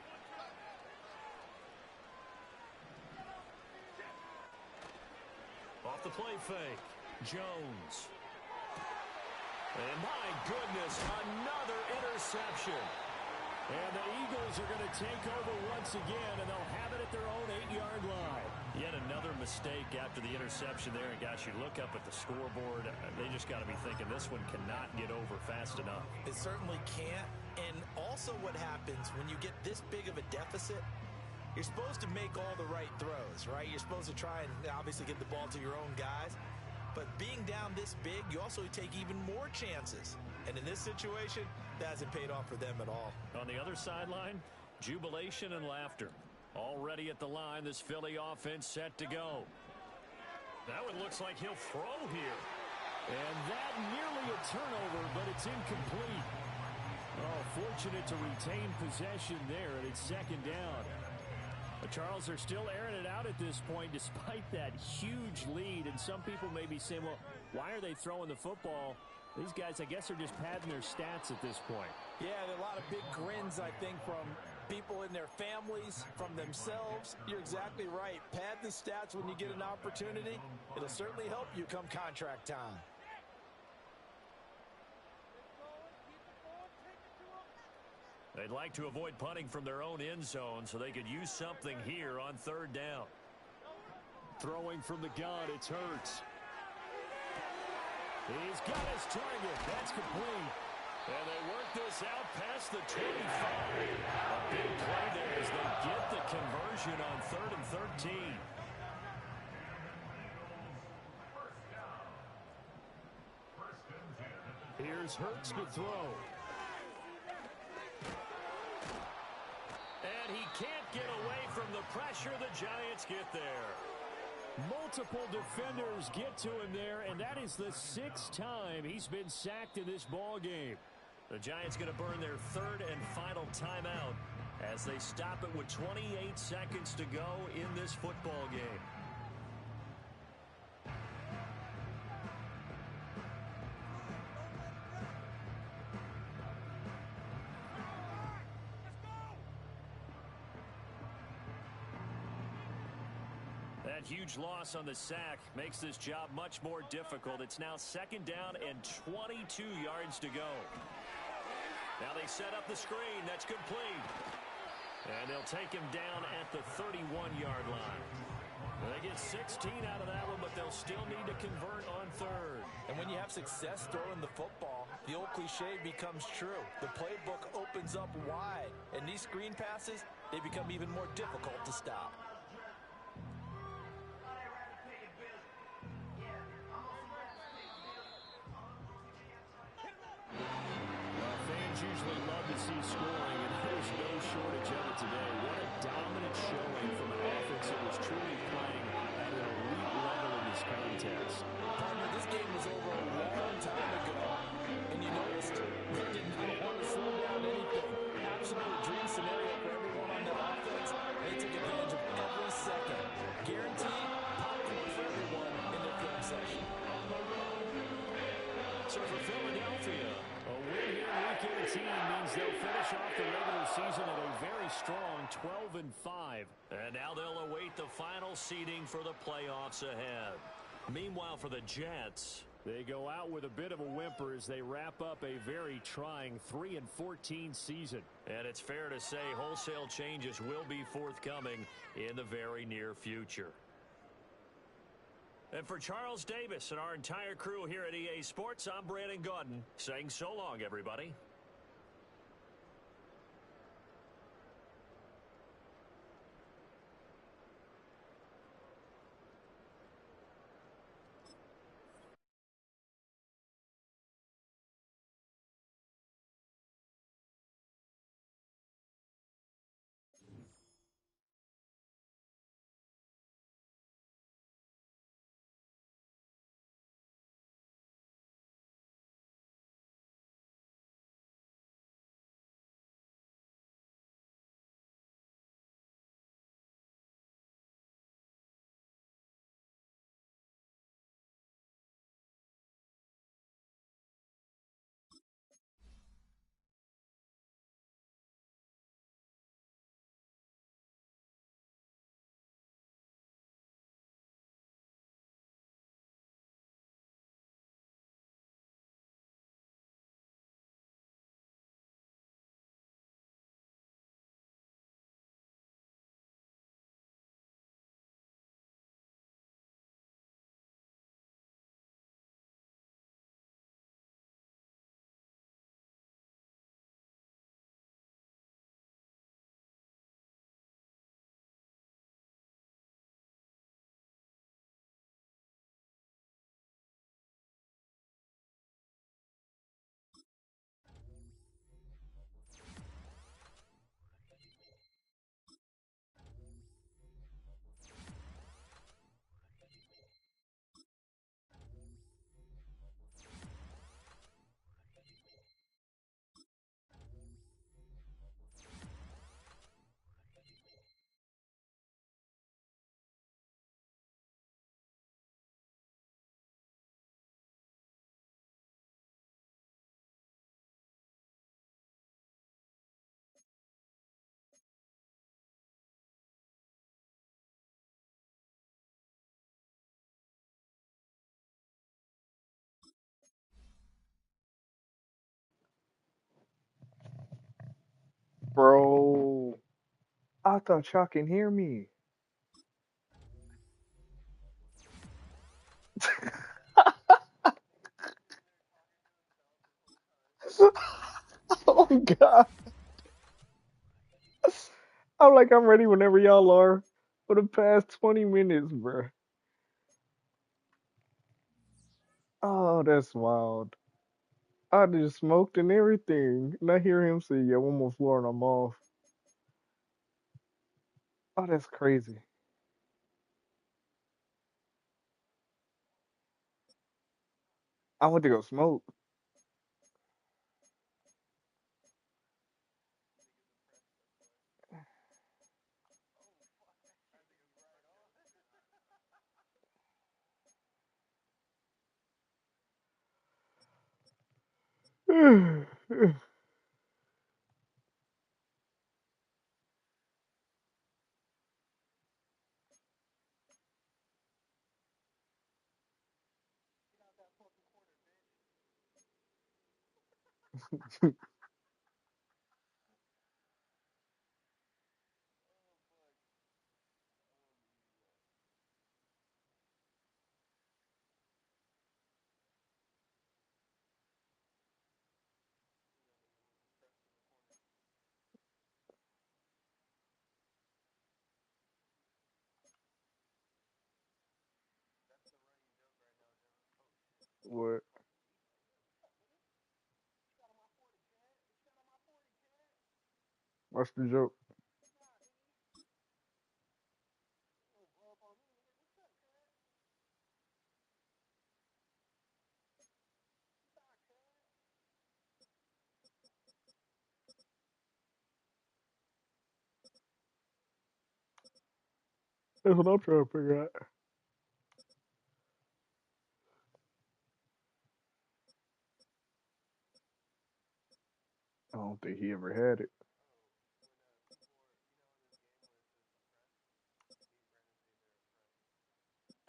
Off the play fake, Jones. And my goodness, another interception. And the Eagles are going to take over once again, and they'll have it at their own 8-yard line. Yet another mistake after the interception there. And gosh, you look up at the scoreboard, they just got to be thinking this one cannot get over fast enough. It certainly can't. And also what happens when you get this big of a deficit, you're supposed to make all the right throws, right? You're supposed to try and obviously get the ball to your own guys. But being down this big, you also take even more chances. And in this situation, that hasn't paid off for them at all. On the other sideline, jubilation and laughter. Already at the line, this Philly offense set to go. That one looks like he'll throw here. And that nearly a turnover, but it's incomplete. Oh, fortunate to retain possession there, and it's 2nd down. The Charles are still airing it out at this point despite that huge lead. And some people may be saying, well, why are they throwing the football? These guys, I guess, are just padding their stats at this point. Yeah, there are a lot of big grins, I think, from people in their families, from themselves. You're exactly right. Pad the stats when you get an opportunity. It'll certainly help you come contract time. They'd like to avoid punting from their own end zone so they could use something here on third down. Throwing from the gun, it's Hurts. He's got his target. That's complete. And they work this out past the 25. A big play there as they get the conversion on 3rd and 13. Here's Hurts to throw. And he can't get away from the pressure. The Giants get there. Multiple defenders get to him there, and that is the 6th time he's been sacked in this ball game. The Giants going to burn their 3rd and final timeout as they stop it with 28 seconds to go in this football game. That huge loss on the sack makes this job much more difficult. It's now 2nd down and 22 yards to go. Now they set up the screen. That's complete. And they'll take him down at the 31-yard line. They get 16 out of that one, but they'll still need to convert on 3rd. And when you have success throwing the football, the old cliche becomes true. The playbook opens up wide, and these screen passes, they become even more difficult to stop. Usually love to see scoring, and there's no shortage of it today. What a dominant showing from an offense that was truly playing at an elite level in this contest. Partner, this game was over a long time ago, and you noticed they did not want to slow down anything. Absolute dream scenario for everyone on that offense. They took advantage of every second. Guaranteed popcorn for everyone in their film session. So for Philadelphia, a win here in Week 18 means they'll finish off the regular season at a very strong 12-5. And now they'll await the final seeding for the playoffs ahead. Meanwhile, for the Jets, they go out with a bit of a whimper as they wrap up a very trying 3-14 season. And it's fair to say wholesale changes will be forthcoming in the very near future. And for Charles Davis and our entire crew here at EA Sports, I'm Brandon Gaudin saying so long, everybody. I thought y'all can hear me. Oh God. I'm like I'm ready whenever y'all are for the past 20 minutes, bro. Oh, that's wild. I just smoked and everything. And I hear him say, yeah, one more floor and I'm off. Oh, that's crazy. I went to go smoke. What? What's the joke? That's what I'm trying to figure out. I don't think he ever had it.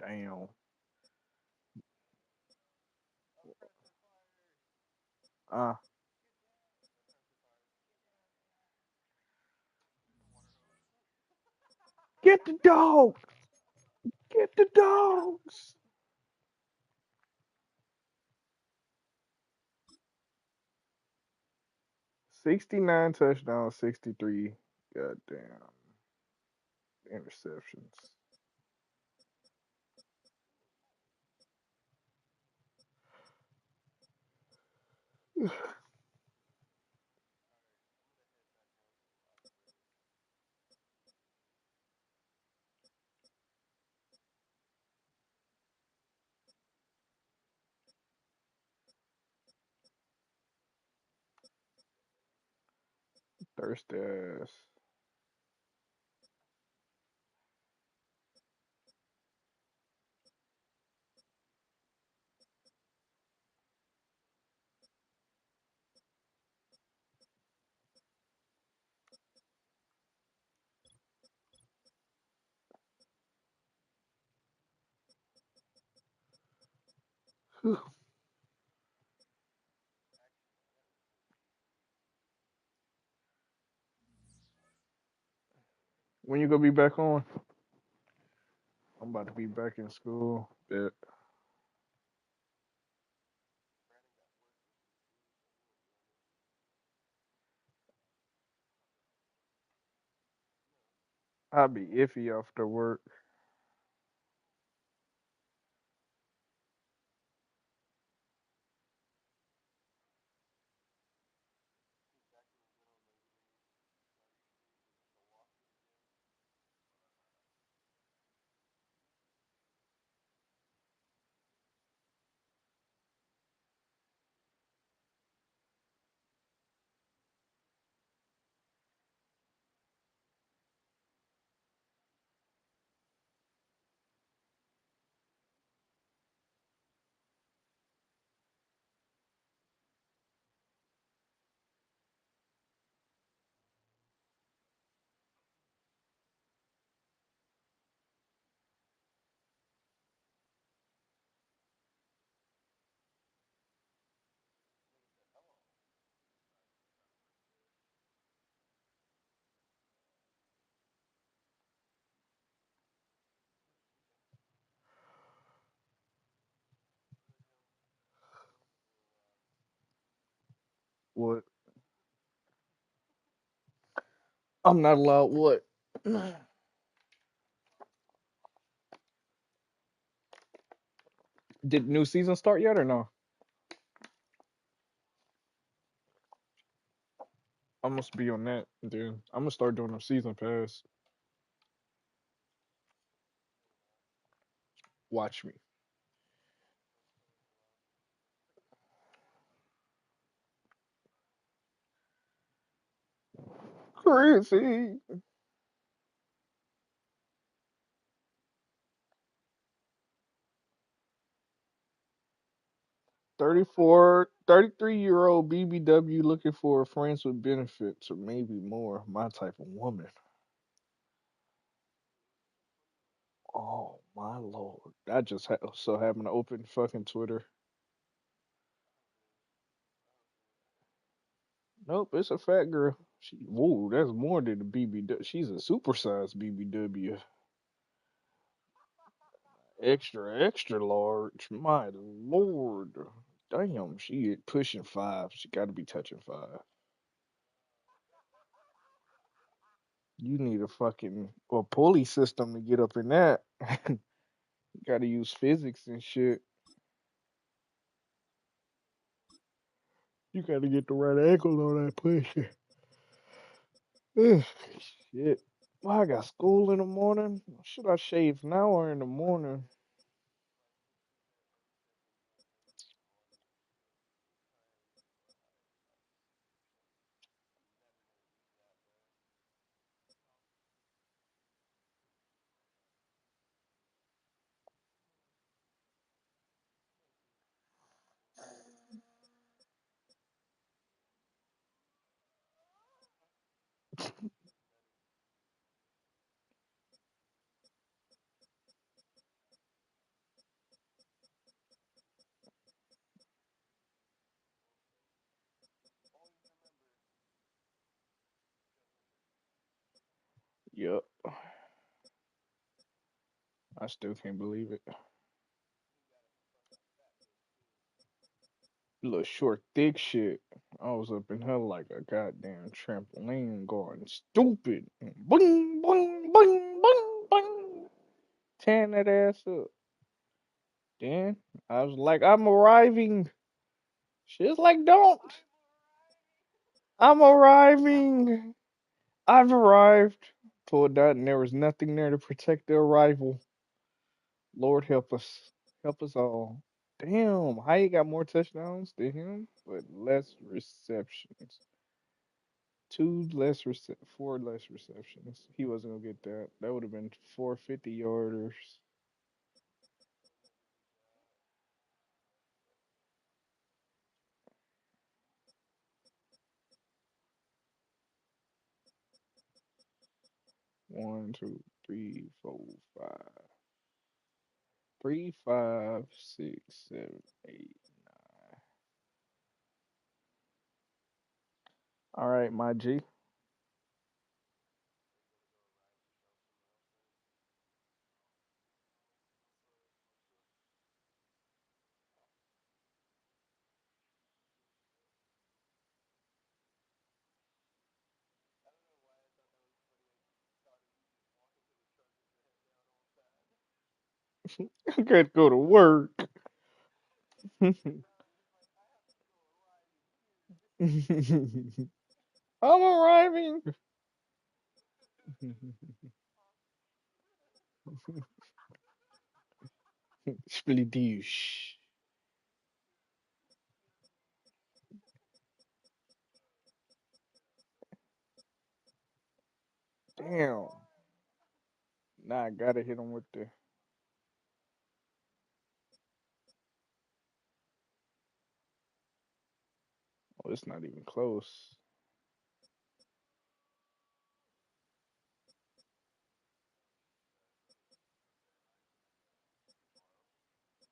Damn. Ah, get the dog! Get the dogs! 69 touchdowns, 63 goddamn interceptions. Thirsty ass. When you gonna be back on? I'm about to be back in school. Bet. I'll be iffy after work. What? I'm not allowed what? Did new season start yet or no? I must be on that. Then I'm gonna start doing a season pass. Watch me. Crazy. 34, 33-year-old BBW looking for friends with benefits or maybe more. My type of woman. Oh my lord. I just so happen to open fucking Twitter. Nope, it's a fat girl. Whoa, that's more than a BBW. She's a supersized BBW. Extra, extra large. My lord. Damn, she pushing 5. She got to be touching 5. You need a fucking pulley system to get up in that. You got to use physics and shit. You got to get the right angle on that push. Ugh, shit. Well, I got school in the morning. Should I shave now or in the morning? Yup. I still can't believe it. Little short, thick shit. I was up in her like a goddamn trampoline going stupid. Boing, boing, boing, boing, boing. Tearing that ass up. Then I was like, I'm arriving. She's like, don't. I'm arriving. I've arrived. Pulled out and there was nothing there to protect the arrival. Lord help us. Help us all. Damn, how you got more touchdowns than him, but less receptions? Four less receptions. He wasn't gonna get that. That would have been 450 yarders. 1, 2, 3, 4, 5. 3, 5, 6, 7, 8, 9. All right, my G. I gotta go to work. I'm arriving. Splitty. Damn. Now I gotta hit him with the. Oh, it's not even close.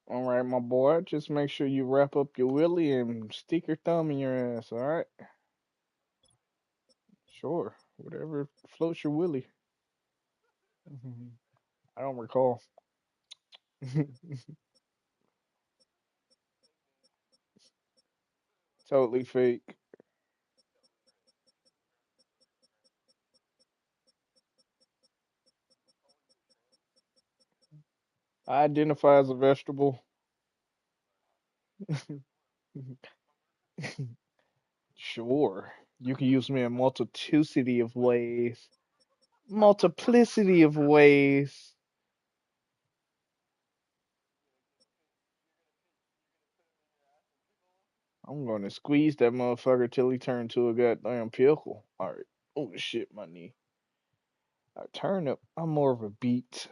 All right, my boy. Just make sure you wrap up your willy and stick your thumb in your ass. All right. Sure. Whatever floats your willy. I don't recall. Totally fake. I identify as a vegetable. Sure. You can use me in multiplicity of ways. Multiplicity of ways. I'm gonna squeeze that motherfucker till he turns to a goddamn pickle. Alright. Oh shit, my knee. A turnip. I'm more of a beet.